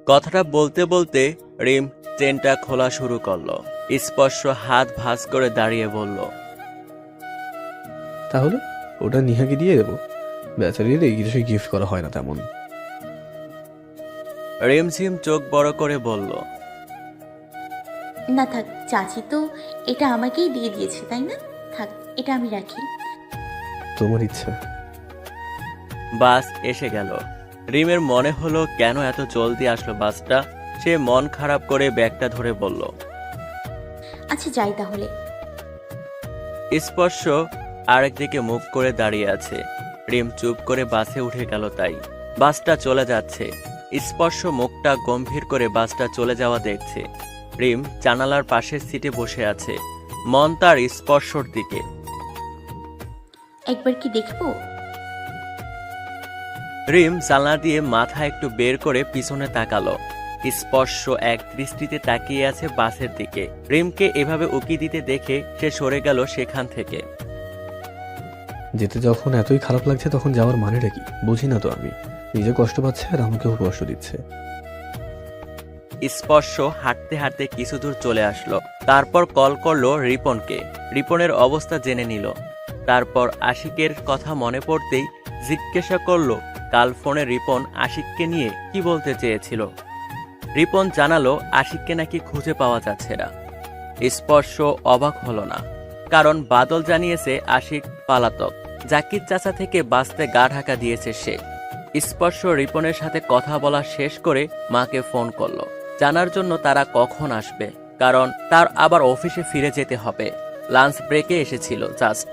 কথাটা বলতে বলতে রিম চেনটা খোলা শুরু করলো। স্পর্শ হাত ভাঁজ করে দাঁড়িয়ে বলল, তাহলে ওটা নিহাকে দিয়ে দেবো। বেচারির এই কিছুই গিফট করা হয় না তেমন। রিমঝিম চোখ বড় করে বলল, না থাক, চাচি তো এটা আমাকেই দিয়ে দিয়েছে, তাই না? থাক, এটা আমি রাখি। তোমার ইচ্ছা। বাস এসে গেল। রিমের মনে হলো কেন এত জলদি আসলো বাসটা। সে মন খারাপ করে ব্যাগটা ধরে বলল, আচ্ছা যাই তাহলে। স্পর্শ আরেকদিকে মুখ করে দাঁড়িয়ে আছে। রিম চুপ করে বাসে উঠে গেল। তাই বাসটা চলে যাচ্ছে। স্পর্শ মুখটা গম্ভীর করে বাসটা চলে যাওয়া দেখছে। রিম জানালার পাশের সিটে বসে আছে, মন তার স্পর্শর দিকে। একবার কি দেখবো? রিম জানলা দিয়ে মাথা একটু বের করে পিছনে তাকালো। স্পর্শ এক দৃষ্টিতে তাকিয়ে আছে বাসের দিকে। রিমকে এভাবে উকি দিতে দেখে সে সরে গেল সেখান থেকে। যেতে যখন এতই খারাপ লাগছে তখন যাওয়ার মানেটা কি বুঝি না তো আমি। নিজে কষ্ট পাচ্ছে আর আমাকেও কষ্ট দিচ্ছে। স্পর্শ হাঁটতে হাঁটতে কিছু দূর চলে আসলো। তারপর কল করলো রিপনকে। রিপনের অবস্থা জেনে নিল। তারপর আশিকের কথা মনে পড়তেই জিজ্ঞাসা করলো কাল ফোনে রিপন আশিককে নিয়ে কি বলতে চেয়েছিল। রিপন জানালো আশিককে নাকি খুঁজে পাওয়া যাচ্ছে না। স্পর্শ অবাক হলো না, কারণ বাদল জানিয়েছে আশিক পালাতক। জাকির চাচা থেকে বাঁচতে গা ঢাকা দিয়েছে সে। স্পর্শ রিপনের সাথে কথা বলা শেষ করে মাকে ফোন করলো, জানার জন্য তারা কখন আসবে, কারণ তার আবার অফিসে ফিরে যেতে হবে। লাঞ্চ ব্রেকে এসেছিল জাস্ট।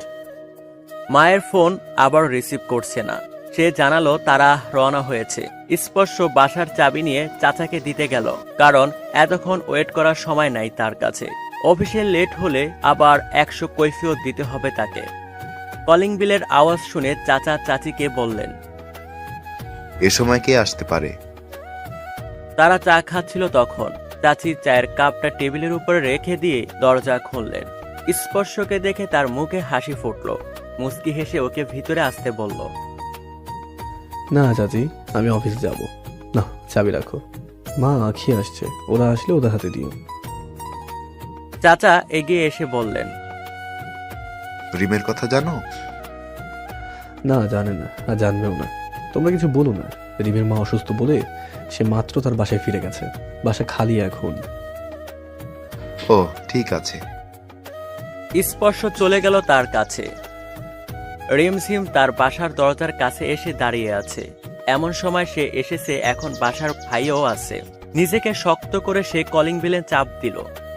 মায়ের ফোন আবার রিসিভ করছে না। সে জানালো তারা রওনা হয়েছে। স্পর্শ বাসার চাবি নিয়ে চাচাকে দিতে গেল, কারণ এতক্ষণ ওয়েট করার সময় নাই তার কাছে। অফিসে লেট হলে আবার 100 কৈফিয়ত দিতে হবে তাকে। কলিং বিলের আওয়াজ শুনে চাচা চাচিকে বললেন, এ সময় কে আসতে পারে? তারা চা খাচ্ছিল তখন। চাচি চায়ের কাপটা টেবিলের উপরে রেখে দিয়ে দরজা খুললেন। স্পর্শকে দেখে তার মুখে হাসি ফুটলো। মুচকি হেসে ওকে ভিতরে আসতে বলল, না চাচি, আমি অফিসে যাব না, চাবি রাখো। মা আখি আসছে, ওরা আসলে ওদের হাতে দিও। চাচা এগিয়ে এসে বললেন, রিমের কথা জানো? না জানে না, আর জানবেও না। তোমরা কিছু বলো না। রিমের মা অসুস্থ বলে সে মাত্র তার বাসায় ফিরে গেছে। বাসা খালি এখন। ও ঠিক আছে। স্পর্শ চলে গেল তার কাছে। রিমঝিম তার বাসার দরজার কাছে এসে দাঁড়িয়ে আছে। এমন সময় সে এসেছে, এখন বাসার ভাইও আছে। নিজেকে শক্ত করে সে কলিং বেলে চাপ দিল।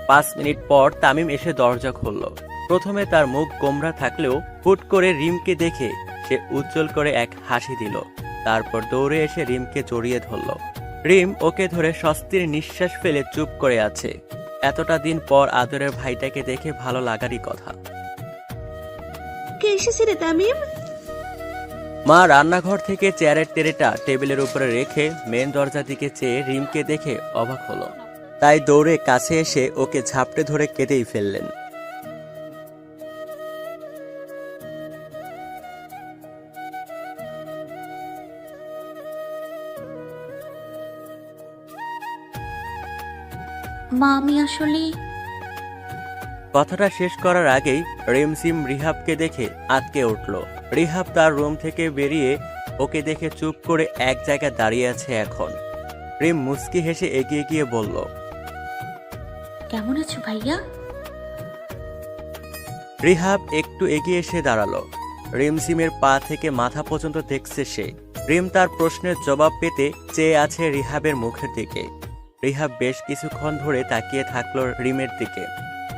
5 মিনিট পর তামিম এসে দরজা খুলল। প্রথমে তার মুখ গোমরা থাকলেও হুট করে রিমকে দেখে সে উজ্জ্বল করে এক হাসি দিল। তারপর দৌড়ে এসে রিমকে জড়িয়ে ধরল। রিম ওকে ধরে স্বস্তির নিঃশ্বাস ফেলে চুপ করে আছে। এতটা দিন পর আদরের ভাইটাকে দেখে ভালো লাগারই কথা। কে এসেছে রে তামিম? মা রান্নাঘর থেকে চেয়ারের টেরেটা টেবিলের উপরে রেখে মেন দরজার দিকে চেয়ে রিমকে দেখে অবাক হলো। তাই দৌড়ে কাছে এসে ওকে ঝাপটে ধরে কেঁদেই ফেললেন। মা, আমি আসলে কথাটা শেষ করার আগেই রিমঝিম রিহাবকে দেখে আঁতকে উঠল। রিহাব তার রুম থেকে বেরিয়ে ওকে দেখে চুপ করে এক জায়গায় দাঁড়িয়ে আছে এখন। রিম মুচকি হেসে এগিয়ে গিয়ে বলল, কেমন আছো ভাইয়া? রিহাব একটু এগিয়ে এসে দাঁড়ালো। রিমঝিমের পা থেকে মাথা পর্যন্ত দেখছে সে। রিম তার প্রশ্নের জবাব পেতে চেয়ে আছে রিহাবের মুখের দিকে। রিহাব বেশ কিছুক্ষণ ধরে তাকিয়ে থাকলো রিমের দিকে।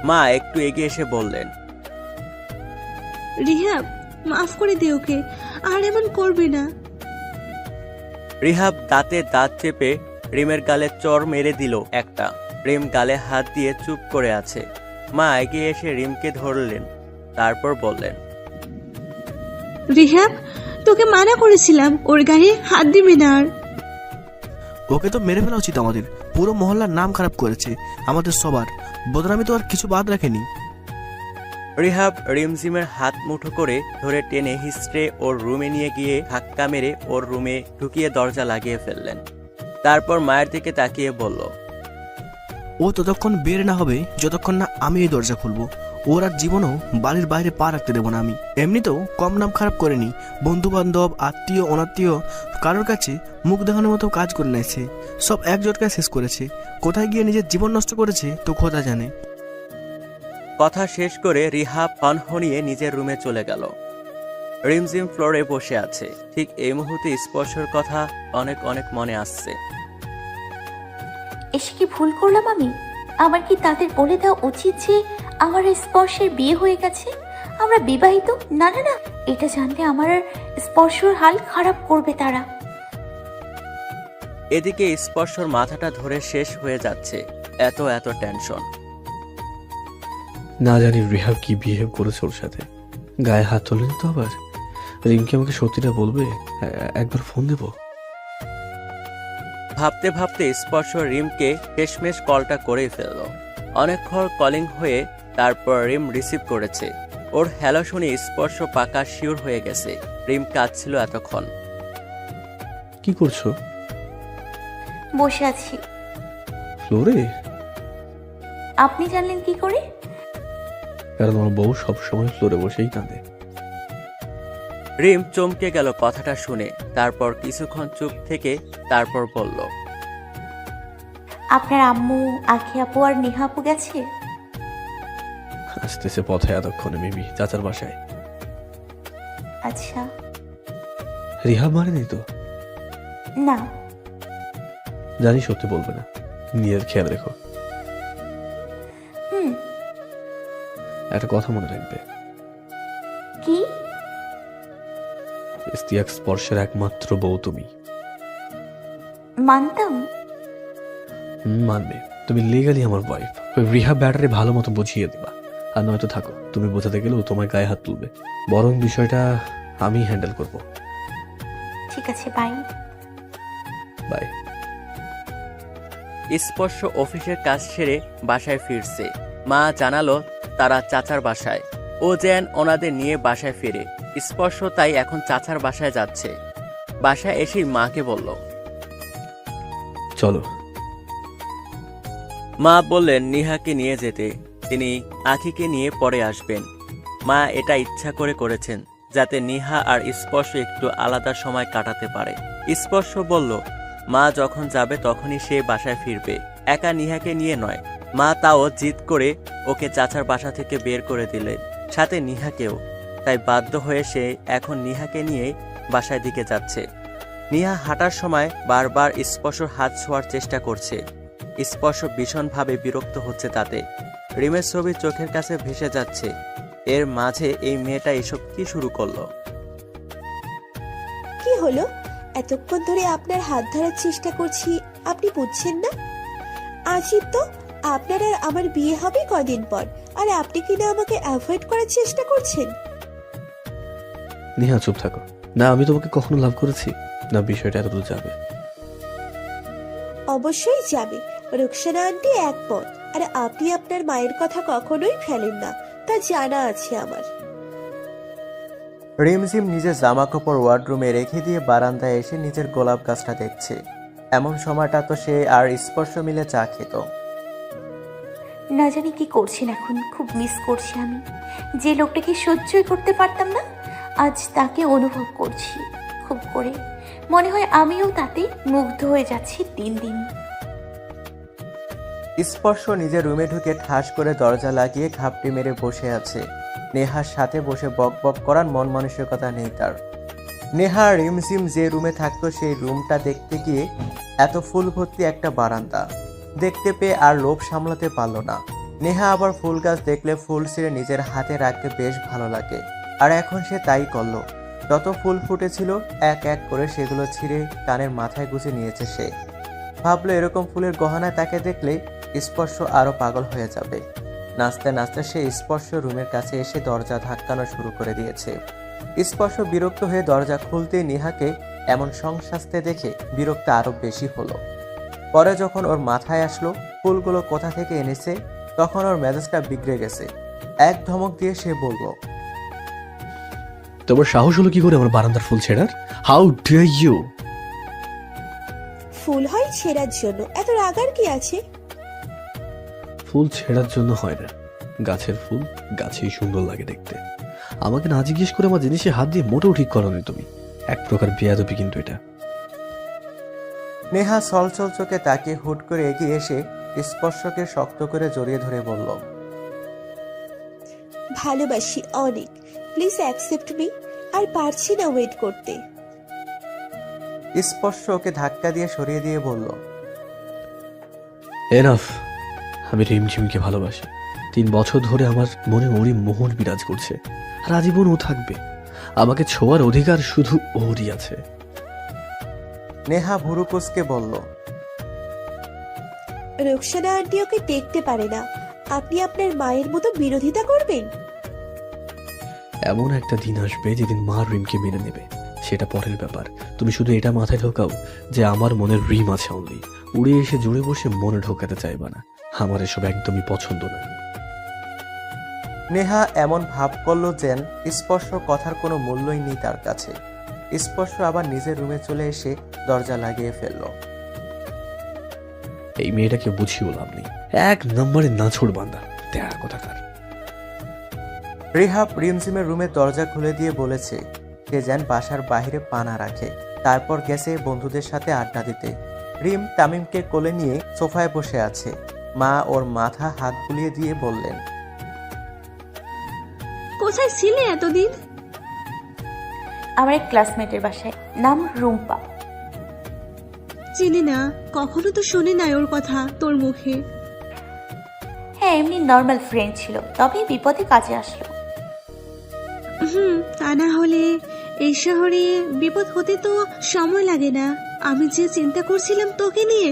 মা একটু এগিয়ে এসে বললেন, রিহাব, মাফ করে দে ওকে, আর এমন করবে না। রিহাব দাঁতে দাঁত চেপে রিমের গালে চড় মেরে দিল একটা। রিম গালে হাত দিয়ে চুপ করে আছে। মা এগিয়ে এসে রিমকে ধরলেন, তারপর বললেন, রিহাব, তোকে মানা করেছিলাম ওর গায়ে হাত দিবি না। আর ওকে তো মেরে ফেলা উচিত আমাদের। পুরো মহল্লার নাম খারাপ করেছে আমাদের সবার। বদনামি তো আর কিছু বাদ রাখেনি। রিহাব রিমঝিমের হাত মুঠো করে ধরে টেনে হিস্ট্রে ওর রুমে নিয়ে গিয়ে ধাক্কা মেরে ওর রুমে ঢুকিয়ে দরজা লাগিয়ে ফেললেন। তারপর মায়ের দিকে তাকিয়ে বলল, ও ততক্ষণ বের না হবে যতক্ষণ না আমি এই দরজা খুলবো। ওর আর জীবনেও বাড়ির বাইরে পা রাখতে দেবো না আমি। এমনিতেও কম নাম খারাপ করেনি, বন্ধু বান্ধব আত্মীয় অনাত্মীয় কারোর কাছে মুখ দেখানোর মতো কাজ করে নিয়েছে। সব এক জটকায় শেষ করেছে। কোথায় গিয়ে নিজের জীবন নষ্ট করেছে তো খোদা জানে। কথা শেষ করে রিহাব হনহনিয়ে নিজের রুমে চলে গেল। রিমঝিম ফ্লোরে বসে আছে। ঠিক এই মুহূর্তে স্পর্শের কথা অনেক অনেক মনে আসছে। এসে কি ভুল করলাম আমি? আমার কি তাদের বলে দেওয়া উচিত যে আমার আর স্পর্শের বিয়ে হয়ে গেছে, আমরা বিবাহিত? না না না, এটা জানলে আমার আর স্পর্শর হাল খারাপ করবে তারা। এদিকে স্পর্শর মাথাটা ধরে শেষ হয়ে যাচ্ছে, এত এত টেনশন। না জানি রিহাব কি বিহেভ করেছে ওর সাথে। গায়ে হাত তোলেনি তো আবার? রিমকে আমাকে সত্যিটা বলবে? একবার ফোন দেবো। ভাবতে ভাবতে স্পর্শ রিমকে শেষমেশ কলটা করেই ফেলল। অনেকক্ষণ কলিং হয়ে তারপর রিম রিসিভ করেছে। ওর হ্যালো শুনে স্পর্শ পাকা শিওর হয়ে গেছে রিম কাঁদছিল এতক্ষণ। কি করছো? বসে আছি। ফ্লোরে? আপনি জানলেন কি করে? কারণ আমার বউ সবসময় ফ্লোরে বসেই কাঁদে। রিম চমকে গেল কথাটা শুনে। তারপর কিছুক্ষণ চুপ থেকে তারপর বলল, আপনার আম্মু, আখি আপু আর নেহা আপু গেছে? আসতেছে পথে এতক্ষণে মেবি চাচার বাসায়। আচ্ছা। রিহাব মারেনি তো? না। জানি সত্যি বলবে না, নিজের খেয়াল রেখো। হুম। একটা কথা মনে রাখবে, কি? ইস্তিয়াক স্পর্শের একমাত্র বউ তুমি। মানতাম। মানবে, তুমি লিগালি আমার ওয়াইফ। ওই রিহাব ব্যাটারে ভালো মতো বুঝিয়ে দিবা, আর নয়তো থাকো। তুমি বোঝাতে গেলেও তোমার গায়ে হাত তুলবে। বরং বিষয়টা আমি হ্যান্ডেল করব। ঠিক আছে, বাই। বাই। স্পর্শ অফিসের কাজ সেরে বাসায় ফিরছে। মা জানালো তারা চাচার বাসায়। ও যেন ওনাদের নিয়ে বাসায় ফিরে। স্পর্শ তাই এখন চাচার বাসায় যাচ্ছে। বাসায় এসেই মাকে বলল, চলো। মা বললেন নিহাকে নিয়ে যেতে, তিনি আখিকে নিয়ে পরে আসবেন। মা এটা ইচ্ছা করে করেছেন যাতে নিহা আর স্পর্শ একটু আলাদা সময় কাটাতে পারে। স্পর্শ বলল মা যখন যাবে তখনই সে বাসায় ফিরবে, একা নিহাকে নিয়ে নয়। মা তাও জিদ করে ওকে চাচার বাসা থেকে বের করে দিলেন, সাথে নিহাকেও। তাই বাধ্য হয়ে সে এখন নিহাকে নিয়ে বাসায় দিকে যাচ্ছে। নিহা হাঁটার সময় বারবার স্পর্শর হাত ছোঁয়ার চেষ্টা করছে। স্পর্শ ভীষণভাবে বিরক্ত হচ্ছে তাতে। রিমের ছবি চোখের কাছে ভেসে যাচ্ছে। এর মাঝে এই মেয়েটা এসব কি শুরু করলো? কি হলো? এতক্ষণ ধরে আপনার হাত ধরার চেষ্টা করছি, আপনি বুঝছেন না? আজীব তো, আপনার আর আমার বিয়ে হবে কদিন পর, আর আপনি কিনা আমাকে অ্যাভয়েড করার চেষ্টা করছেন। নিহা চুপ থাকো। না আমি তোমাকে কখনো লাভ করেছি, না বিষয়টা এতদূর যাবে। অবশ্যই যাবে, রুকসানা আন্টি একমত। আর আপনি আপনার মায়ের কথা কখনোই ফেলেন না, তা জানা আছে আমার। রিমঝিম নিজের জামা কাপড় ওয়ার্ডরুমে রেখে দিয়ে বারান্দায় এসে নিজের গোলাপ গাছটা দেখছে। এমন সময়টা তো সে আর স্পর্শ মিলে চা খেত। না জানি কি করছেন এখন, খুব মিস করছি আমি। যে লোকটাকে সহ্যই করতে পারতাম না, আজ তাকে অনুভব করছি খুব করে। মনে হয় আমিও তাতে মুগ্ধ হয়ে যাচ্ছি দিন দিন। স্পর্শ নিজের রুমে ঢুকে ঠাস করে দরজা লাগিয়ে ঘাপটি মেরে বসে আছে। নেহার সাথে বসে বক বক করার মন মানসিকতা নেই তার। নেহা রিমঝিম যে রুমে থাকতো সেই রুমটা দেখতে গিয়ে এত ফুল ভর্তি একটা বারান্দা দেখতে পেয়ে আর লোভ সামলাতে পারল না। নেহা আবার ফুল গাছ দেখলে ফুল ছিঁড়ে নিজের হাতে রাখতে বেশ ভালো লাগে, আর এখন সে তাই করলো। যত ফুল ফুটেছিল এক এক করে সেগুলো ছিঁড়ে কানের মাথায় গুঁজে নিয়েছে সে। ভাবলো এরকম ফুলের গহনায় তাকে দেখলে স্পর্শ আরো পাগল হয়ে যাবে। নাচতে নাচতে সে স্পর্শ রুমের কাছে এসে দরজা ধাক্কানো শুরু করে দিয়েছে। স্পর্শ বিরক্ত হয়ে দরজা খুলতেই নেহাকে এমন সংসাজতে দেখে বিরক্ত আরো বেশি হলো। পরে যখন ওর মাথায় আসলো ফুলগুলো কোথা থেকে এনেছে, তখন ওর মেজাজটা বিগড়ে গেছে। এক ধমক দিয়ে সে বলল, তোমার সাহস হলো কি করে আমার বারান্দার ফুল ছেড়ার? How dare you! ফুল হয় ছেঁড়ার জন্য, এত রাগার কি আছে? ফুল ছেড়ার জন্য হয় না, গাছের ফুল গাছেই সুন্দর লাগে দেখতে। আমাকে না জিজ্ঞেস করে আমার জিনিসে হাত দিয়ে মোটেও ঠিক করোনি তুমি। এক প্রকার বেয়াদবি কিন্তু এটা। নেহা ছলছল চোখে তাকিয়ে হুট করে এগিয়ে এসে স্পর্শকে শক্ত করে জড়িয়ে ধরে বলল, ভালোবাসি অনেক, প্লিজ অ্যাকসেপ্ট মি। আর পারছি না ওয়েট করতে। স্পর্শ ওকে ধাক্কা দিয়ে সরিয়ে দিয়ে বলল, এনাফ। আমি রিমঝিমকে ভালোবাসি। 3 বছর ধরে আমার মনে ওরই মোহন বিরাজ করছে, আর আজীবন ও থাকবে। আমাকে ছোঁয়ার অধিকার শুধু ওরই আছে। নেহা ভুরু কুঁচকে বলল, রুকসানা আন্টি ওকে দেখতে পারে না, আপনি আপনার মায়ের মতো বিরোধিতা করবেন? এমন একটা দিন আসবে যেদিন মা রিমকে মেনে নেবে, সেটা পরের ব্যাপার। তুমি শুধু এটা মাথায় ঢোকাও যে আমার মনের রিম আছে অনলি। উড়ে এসে জুড়ে বসে মনে ঢোকাতে চাইবা না। আমার এসব একদমই পছন্দ না। নেহা এমন ভাব করল যেন স্পর্শ কথার কোনো মূল্যই নেই তার কাছে। স্পর্শ আবার নিজের রুমে চলে এসে দরজা লাগিয়ে ফেলল। এই মেয়েটাকে বুঝিয়ে লাভ নেই, 1 নম্বরে নাছোড় বান্দা, তেরা কথাকার। রিহাব রিমঝিমের রুমের দরজা খুলে দিয়ে বলেছে সে যেন বাসার বাইরে পা না রাখে। তারপর গেছে বন্ধুদের সাথে আড্ডা দিতে। রিম তামিমকে কোলে নিয়ে সোফায় বসে আছে। মা ওর মাথা হাত বুলিয়ে দিয়ে বললেন, কোথায় ছিলে এতদিন? আমার এক ক্লাসমেটের বাসায়, নাম রুম্পা। চিনি না, কখনো তো শুনি নাই ওর কথা তোর মুখে। হ্যাঁ, এমনি নর্মাল ফ্রেন্ড ছিল, তবে বিপদে কাজে আসলো। তা না হলে এই শহরে বিপদ হতে তো সময় লাগে না। আমি যে চিন্তা করছিলাম তোকে নিয়ে,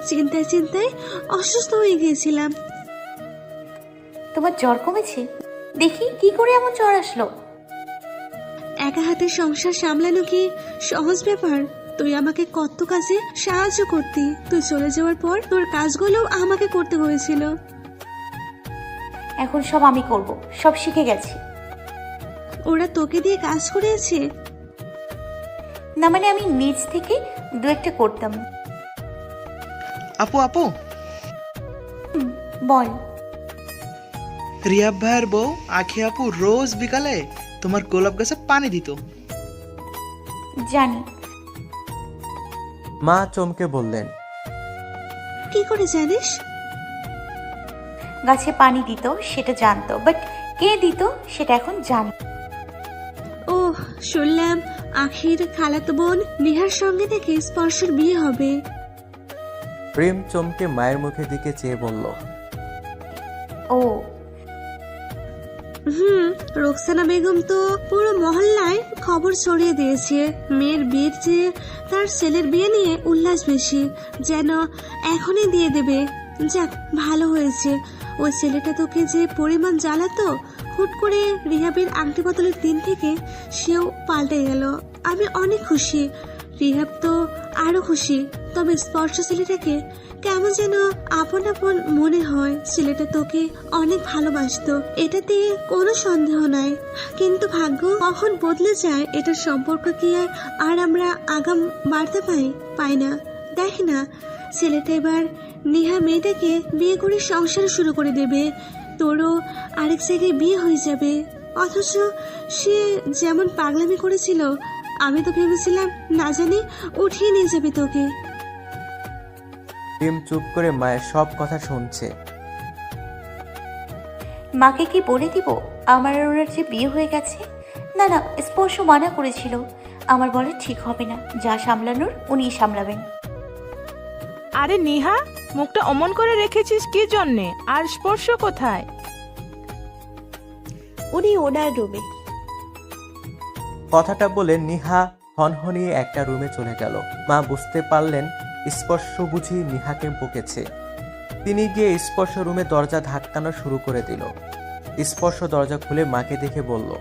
চিন্তায় চিন্তায় অসুস্থ হয়ে গিয়েছিলাম। তোমার জ্বর কমেছে? দেখি কি করে এমন জ্বর আসলো। একা হাতে সংসার সামলানো কি সহজ ব্যাপার? তুই আমাকে কত কাজে সাহায্য করতি। তুই চলে যাওয়ার পর তোর কাজগুলো আমাকে করতে হয়েছিল। এখন সব আমি করব, সব শিখে গেছি। ওরা তোকে দিয়ে কাজ করিয়েছে? না মানে আমি নিজ থেকে 2-1টা করতাম। আপু আপু, বল। রিয়াব ভাইয়ের বউ আখি আপু রোজ বিকালে তোমার গোলাপ গাছে পানি দিত। জানি। মা চমকে বললেন, কি করে জানিস? গাছে পানি দিত সেটা জানতো, বাট কে দিত সেটা এখন জানি। ও, শুনলাম আখির খালাতো বোন নিহার সঙ্গে থেকে স্পর্শের বিয়ে হবে। রিম চমকে মায়ের মুখের দিকে চেয়ে বলল, ও রোকসানা বেগম তো পুরো মহল্লায় খবর ছড়িয়ে দিয়েছে। মেয়ের বিয়ের চেয়ে তার ছেলের বিয়ে নিয়ে উল্লাস বেশি, যেন এখনই দিয়ে দেবে। যাক, ভালো হয়েছে। ওই ছেলেটা তোকে যে পরিমাণ জ্বালাতো, হুট করে রিহাবের আংটি বদলের দিন থেকে সেও পাল্টে গেল। আমি অনেক খুশি, রিহাব তো আরো খুশি। তবে স্পর্শ ছেলেটাকে কেমন যেন আপন আপন মনে হয়। ছেলেটা তোকে অনেক ভালোবাসতো, এটাতে কোনো সন্দেহ নাই। কিন্তু ভাগ্য কখন বদলে যায়, এটার সম্পর্ক কি আর আমরা আগাম বাড়তে পাই না। দেখ না, ছেলেটা এবার নেহা মেয়েটাকে বিয়ে করে সংসার শুরু করে দেবে। তোরও আরেক জায়গায় বিয়ে হয়ে যাবে। অথচ সে যেমন পাগলামি করেছিল, আমি তো ভেবেছিলাম না জানি উঠিয়ে নিয়ে যাবে তোকে। রিম চুপ করে মায়ের সব কথা শুনছে। মাকে কি বলে দিব আমার আর ওনার যে বিয়ে হয়ে গেছে? না না, স্পর্শ মানা করেছিল, আমার বলে ঠিক হবে না, যা সামলানোর উনিই সামলাবেন। আরে নেহা, মুখটা অমন করে রেখেছিস কি জন্যে? আর স্পর্শ কোথায়? উনি ওনার রুমে। কথাটা বলে নিহা হনহনিয়ে একটা রুমে চলে গেল। মা বুঝতে পারলেন স্পর্শ বুঝি নিহাকে বকেছে। তিনি গিয়ে স্পর্শ রুমে দরজা ধাক্কানো শুরু করে দিল। স্পর্শ দরজা খুলে মাকে দেখে বলল,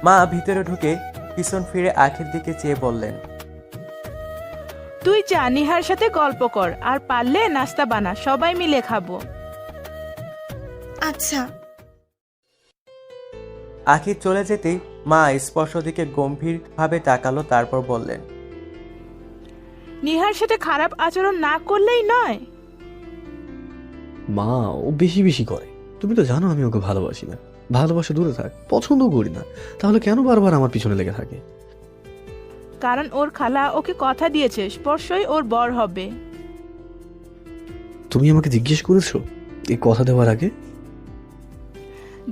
মা ভিতরে ঢুকে পিছন ফিরে আখির দিকে চেয়ে বললেন, তুই যা নিহার সাথে গল্প কর, আর পারলে নাস্তা বানা, সবাই মিলে খাবো। আচ্ছা। আখি চলে যেতেই মা স্পর্শ দিকে গম্ভীরভাবে তাকালো, তারপর বললেন, নিহার সাথে খারাপ আচরণ না করলেই নয়। মা, ও বেশি বেশি করে। তুমি তো জানো আমি ওকে ভালোবাসি না, ভালোবাসা দূরে থাক, পছন্দ করি না। তাহলে কেন বারবার আমার পিছনে লেগে থাকে? কারণ ওর খালা ওকে কথা দিয়েছে স্পর্শই ওর বর হবে। তুমি আমাকে জিজ্ঞেস করেছো এই কথা দেওয়ার আগে?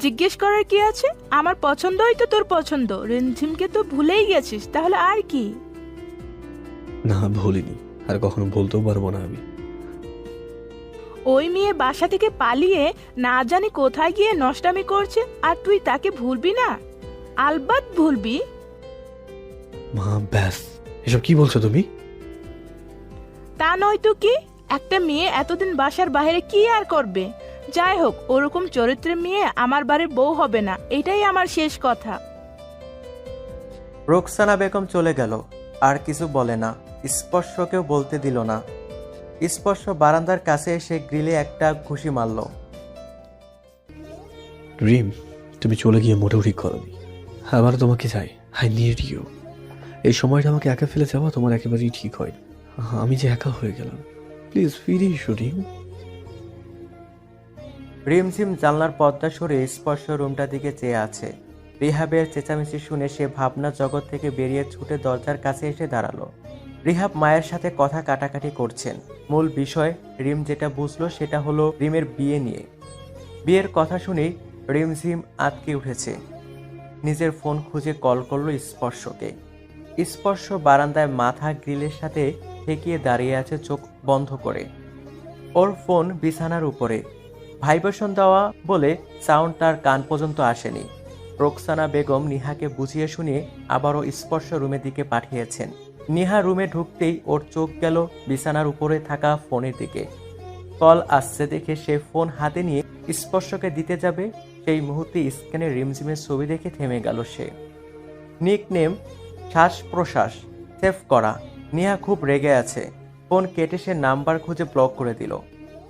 জিজ্ঞেস করার কি আছে? আমার পছন্দই তো তোর পছন্দ। রিমঝিমকে তো ভুলেই গেছিস, তাহলে আর কি? না, ভুলিনি, আর কখনো বলতেও পারবো না আমি। ওই মেয়ে বাসা থেকে পালিয়ে না জানি কোথায় গিয়ে নষ্টামি করছে, আর তুই তাকে ভুলবি না? আলবাত ভুলবি। মা, ব্যাস, এসব কি বলছো তুমি? তা নয় তো কি? একটা মেয়ে এতদিন বাসার বাইরে কি আর করবে? যাই হোক, ওরকম চরিত্রের মেয়ে আমার বাড়ির বউ হবে না, এটাই আমার শেষ কথা। রোকসানা বেগম চলে গেল, আর কিছু বলে না, স্পর্শকেও বলতে দিল না। স্পর্শ বারান্দার কাছে এসে গ্রিলে একটা ঘুষি মারল। রিম, তুমি চলে গিয়ে মোটেও ঠিক করোনি। আবার তোমাকে চাই, আই নিড ইউ। এই সময়টা আমাকে একা ফেলে যাওয়া তোমার একেবারেই ঠিক হয়। আমি যে একা হয়ে গেলাম, প্লিজ ফিরে এসো রিম। রিমঝিম জানলার পর্দা সরে স্পর্শ রুমটার দিকে চেয়ে আছে। রিহাবের চেঁচামেচি শুনে সে ভাবনা জগৎ থেকে বেরিয়ে ছুটে দরজার কাছে এসে দাঁড়ালো। রিহাব মায়ের সাথে কথা কাটাকাটি করছেন। মূল বিষয় রিম যেটা বুঝলো সেটা হলো রিমের বিয়ে নিয়ে। বিয়ের কথা শুনেই রিমঝিম আটকে উঠেছে। নিজের ফোন খুঁজে কল করলো স্পর্শকে। স্পর্শ বারান্দায় মাথা গ্রিলের সাথে ঠেকিয়ে দাঁড়িয়ে আছে, চোখ বন্ধ করে। ওর ফোন বিছানার উপরে, ভাইব্রেশন দেওয়া বলে সাউন্ড তার কান পর্যন্ত আসেনি। রোকসানা বেগম নিহাকে বুঝিয়ে শুনিয়ে আবারও স্পর্শ রুমের দিকে পাঠিয়েছেন। নিহা রুমে ঢুকতেই ওর চোখ গেল বিছানার উপরে থাকা ফোনের দিকে। কল আসছে দেখে সে ফোন হাতে নিয়ে স্পর্শকে দিতে যাবে, সেই মুহূর্তে স্ক্যানে রিমঝিমের ছবি দেখে থেমে গেল সে। নিক নেম শ্বাস প্রশ্বাস সেভ করা। নিহা খুব রেগে আছে। ফোন কেটে সে নাম্বার খুঁজে ব্লক করে দিল।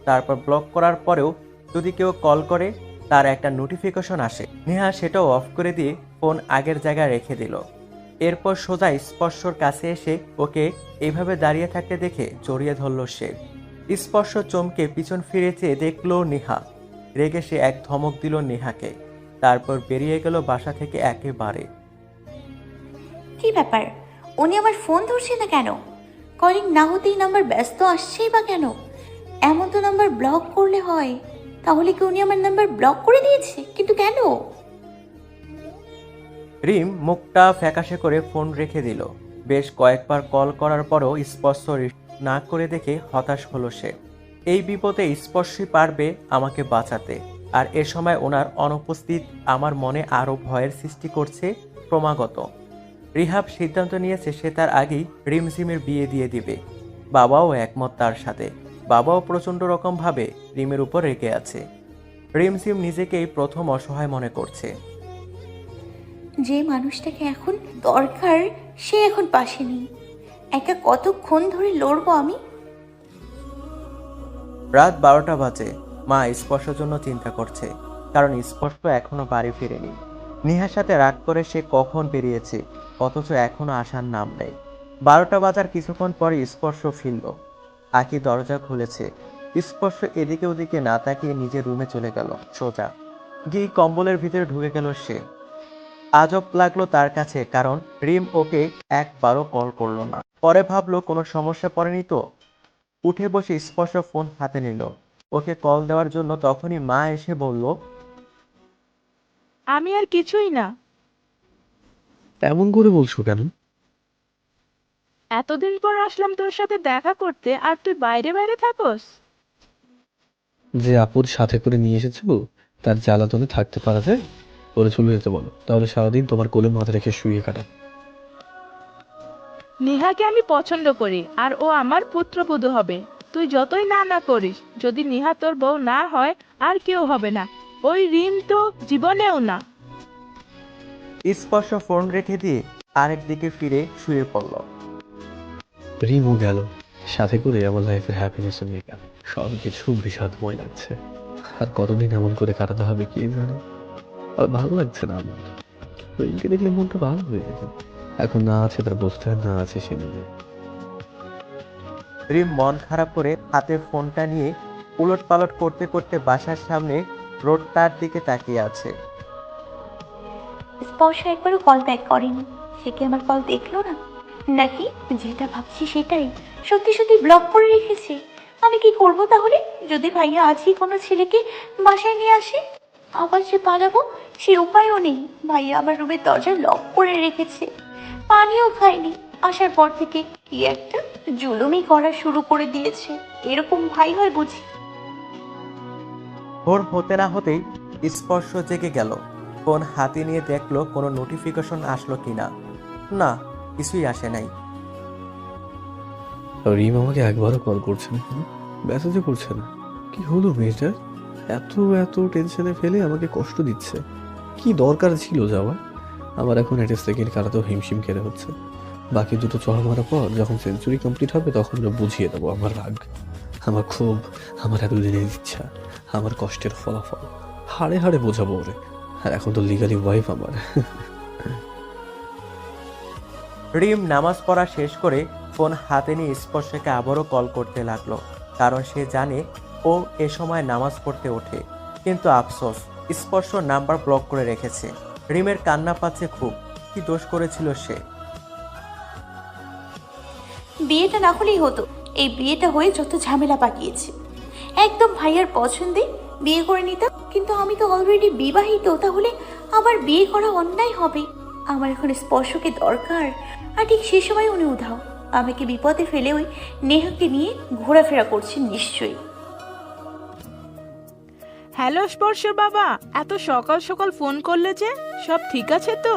তারপর ব্লক করার পরেও যদি কেউ কল করে তার একটা নোটিফিকেশন আসে। নেহা সেটাও অফ করে দিয়ে ফোন আগের জায়গায় রেখে দিল। এরপর সোজা স্পর্শর কাছে এসে ওকে এইভাবে দাঁড়িয়ে থাকতে দেখে জড়িয়ে ধরল সে। স্পর্শ চমকে পিছন ফিরে চেয়ে দেখলো নেহা। রেগে সে এক ধমক দিল নেহাকে, তারপর বেরিয়ে গেল বাসা থেকে একেবারে। কি ব্যাপার? উনি আমার ফোন ধরছে না কেন? কলিং না হতেই নাম্বার ব্যস্ত আসছেই বা কেন? এমন তো নাম্বার ব্লক করলে হয়। তাহলে কি উনি আমার নাম্বার ব্লক করে দিয়েছে? কিন্তু কেন? রিম মুখটা ফ্যাকাশে করে ফোন রেখে দিল। বেশ কয়েকবার কল করার পরও স্পর্শ না করে দেখে হতাশ হলো সে। এই বিপদে স্পর্শই পারবে আমাকে বাঁচাতে, আর এ সময় ওনার অনুপস্থিত আমার মনে আরো ভয়ের সৃষ্টি করছে ক্রমাগত। রিহাব সিদ্ধান্ত নিয়েছে সে তার আগেই রিমঝিমের বিয়ে দিয়ে দিবে। বাবাও একমত তার সাথে। বাবাও প্রচন্ড রকম ভাবে রিমের উপর রেগে আছে। রিমঝিম নিজেকেই প্রথম অসহায় মনে করছে। যে মানুষটাকে এখন দরকার সে এখন পাশে নেই। একা কতক্ষণ ধরে লড়বো আমি? রাত 12টা বাজে। মা স্পর্শের জন্য চিন্তা করছে, কারণ স্পর্শ এখনো বাড়ি ফিরেনি। নিহার সাথে রাগ করে সে কখন বেরিয়েছে, অথচ এখনো আসার নাম নেই। 12টা বাজার কিছুক্ষণ পরে স্পর্শ ফিরল। আঁকি দরজা খুলেছে। স্পর্শ এদিকে ওদিকে না তাকিয়ে নিজের রুমে চলে গেল সোজা। গিয়ে কম্বলের ভিতরে ঢুকে গেল সে। আজব লাগলো তার কাছে, কারণ রিম ওকে একবারও কল করলো না। পরে ভাবলো কোনো সমস্যা পড়েনি তো। উঠে বসে স্পর্শ ফোন হাতে নিল ওকে কল দেওয়ার জন্য। তখনই মা এসে বলল, আমি আর কিছুই না। এমন করে বলছো কেন? এতদিন পর আসলাম তোর সাথে দেখা করতে, আর তুই বাইরে বাইরে থাকোস। যে আপুর সাথে করে নিয়ে এসেছো তার জ্বালাতনে থাকতে পারা যায়? ওরে চলে যেতে বলো, তাহলে সারাদিন তোমার কোলে মাথা রেখে শুয়ে কাটা। নেহাকে আমি পছন্দ করি, আর ও আমার পুত্রবধূ হবে। তুই যতই না না করিস, যদি নেহা তোর বউ না হয় আর কেউ হবে না। ওই রিম তো জীবনেও না। স্পর্শ ফোন রেখে দিয়ে আরেক দিকে ফিরে শুয়ে পড়ল। রিমও গেল, সাথে করে আমার লাইফের হ্যাপিনেস নিয়ে গেল। সব কিছু বিষাদময় লাগছে। আর কতদিন এমন করে কাটাতে হবে কে জানে। আর ভালো লাগছে না আমার। রিমকে দেখলে মনটা ভালো হয়ে যেত। এখন না আছে তার বস্তায়, না আছে সে নিজে। রিম মন খারাপ করে হাতে ফোনটা নিয়ে উলট পালট করতে করতে বাসার সামনে রোডটার দিকে তাকিয়ে আছে। স্পর্শ একবারও কল ব্যাক করেনি। সে কি আমার কল দেখলো না, নাকি যেটা ভাবছি সেটাই সত্যি সত্যি ব্লক করে রেখেছে? আমি কি করব তাহলে? যদি ভাইয়া আজই কোনো ছেলেকে বাসায় নিয়ে আসে, আবার যে পালাবো সে উপায়ও নেই। ভাইয়া আমার রুমের দরজা লক করে রেখেছে, পানিও খায়নি। আসার পর থেকে কি একটা জুলুমি করা শুরু করে দিয়েছে। এরকম ভাই হয় বুঝি? ভোর হতে না হতেই স্পর্শ জেগে গেল। ফোন হাতে নিয়ে দেখলো কোনো নোটিফিকেশন আসলো কিনা। না, কিছুই আসে নাই। রিম আমাকে একবারও কল করছে না, মেসেজও করছে না। কি হলো মেয়েটার? এত এত টেনশনে ফেলে আমাকে কষ্ট দিচ্ছে। কি দরকার ছিল যাওয়া? আমার এখন একটা সেকেন্ড কাটাতেও হিমশিম খেতে হচ্ছে। বাকি দুটো চড় মারার পর যখন সেঞ্চুরি কমপ্লিট হবে তখন বুঝিয়ে দেবো আমার রাগ, আমার ক্ষোভ, আমার এতদিনের ইচ্ছা, আমার কষ্টের ফলাফল হাড়ে হাড়ে বোঝাবো ওরে। আর এখন তো লিগালি ওয়াইফ আমার। রিম নামাজ পড়া শেষ করে ফোন হাতে নিয়ে স্পর্শকে আবারও কল করতে লাগলো, কারণ সে জানে ও এ সময় নামাজ পড়তে ওঠে। কিন্তু আফসোস, স্পর্শ নাম্বার ব্লক করে রেখেছে। রিমের কান্না পাচ্ছে খুব। কি দোষ করেছিল সে? বিয়েটা না হলেই হতো। এই বিয়েটা হয়ে যত ঝামেলা পাকিয়েছে। একদম ভাইয়ার পছন্দে বিয়ে করে নিতাম, কিন্তু আমি তো অলরেডি বিবাহিত। তাহলে আবার বিয়ে করা অন্যায় হবে। আমার এখন স্পর্শকে দরকার, আর ঠিক সে সময় উনি উধাও। আমাকে বিপদে ফেলে ওই নেহাকে নিয়ে ঘোরাফেরা করছেন নিশ্চয়ই। হ্যালো স্পর্শের বাবা, এত সকাল সকাল ফোন করলে যে? সব ঠিক আছে তো?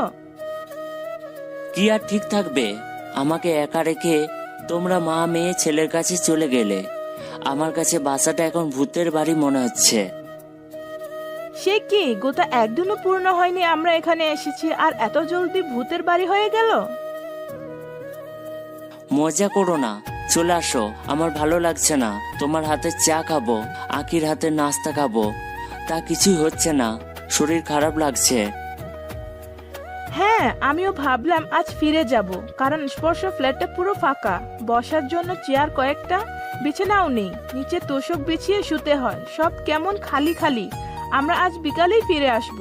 কি আর ঠিক থাকবে? আমাকে একা রেখে তোমরা মা মেয়ে ছেলের কাছে চলে গেলে। আমার কাছে বাসাটা এখন ভূতের বাড়ি মনে হচ্ছে। সে কি, গোটা একদিনও পূর্ণ হয়নি আমরা এখানে এসেছি, আর এত জলদি ভূতের বাড়ি হয়ে গেল? মজা করো না, চলে আসো। আমার ভালো লাগছে না। তোমার হাতে চা খাবো, আকির হাতে নাস্তা খাবো, তা কিছুই হচ্ছে না। শরীর খারাপ লাগছে। হ্যাঁ, আমিও ভাবলাম আজ ফিরে যাব, কারণ স্পর্শ ফ্ল্যাটটা পুরো ফাঁকা। বসার জন্য চেয়ার কয়েকটা, বিছানাও নেই। নিচে তোষক বিছিয়ে শুতে হয়। সব কেমন খালি খালি। আমরা আজ বিকালেই ফিরে আসব।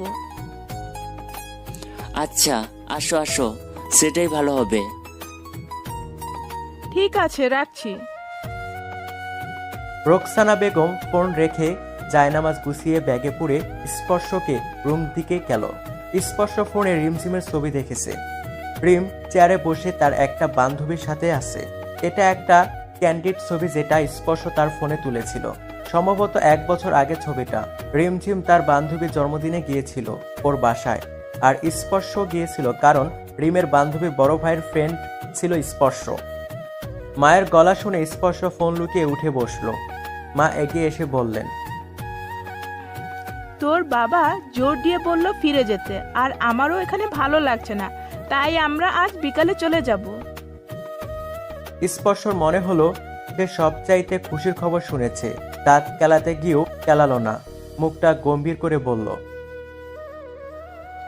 আচ্ছা, আসো আসো, সেটাই ভালো হবে। ঠিক আছে, রাখছি। রোকসানা বেগম ফোন রেখে জায়নামাজ গুছিয়ে ব্যাগে পুরে স্পর্শকে রুম দিকে গেল। স্পর্শ ফোনে রিমঝিমের ছবি দেখেছে। রিম চেয়ারে বসে তার একটা বান্ধবীর সাথে আছে। এটা একটা ক্যান্ডিড ছবি যেটা স্পর্শ তার ফোনে তুলেছিল। সম্ভবত 1 বছর আগে ছবিটা। রিমঝিম তার বান্ধবীর জন্মদিনে গিয়েছিল ওর বাসায়, আর স্পর্শ গিয়েছিল কারণ রিমের বান্ধবীর বড় ভাইয়ের ফ্রেন্ড ছিল স্পর্শ। মায়ের গলা শুনে স্পর্শ ফোন লুকিয়ে উঠে বসলো। মা এগিয়ে এসে বললেন, তোর বাবা জোর দিয়ে বলল ফিরে যেতে, আর আমারও এখানে ভালো লাগছে না, তাই আমরা আজ বিকালে চলে যাব। স্পর্শর মনে হলো সে সবচাইতে খুশির খবর শুনেছে। দাঁত কেলাতে গিয়েও কেলালো না, মুখটা গম্ভীর করে বলল,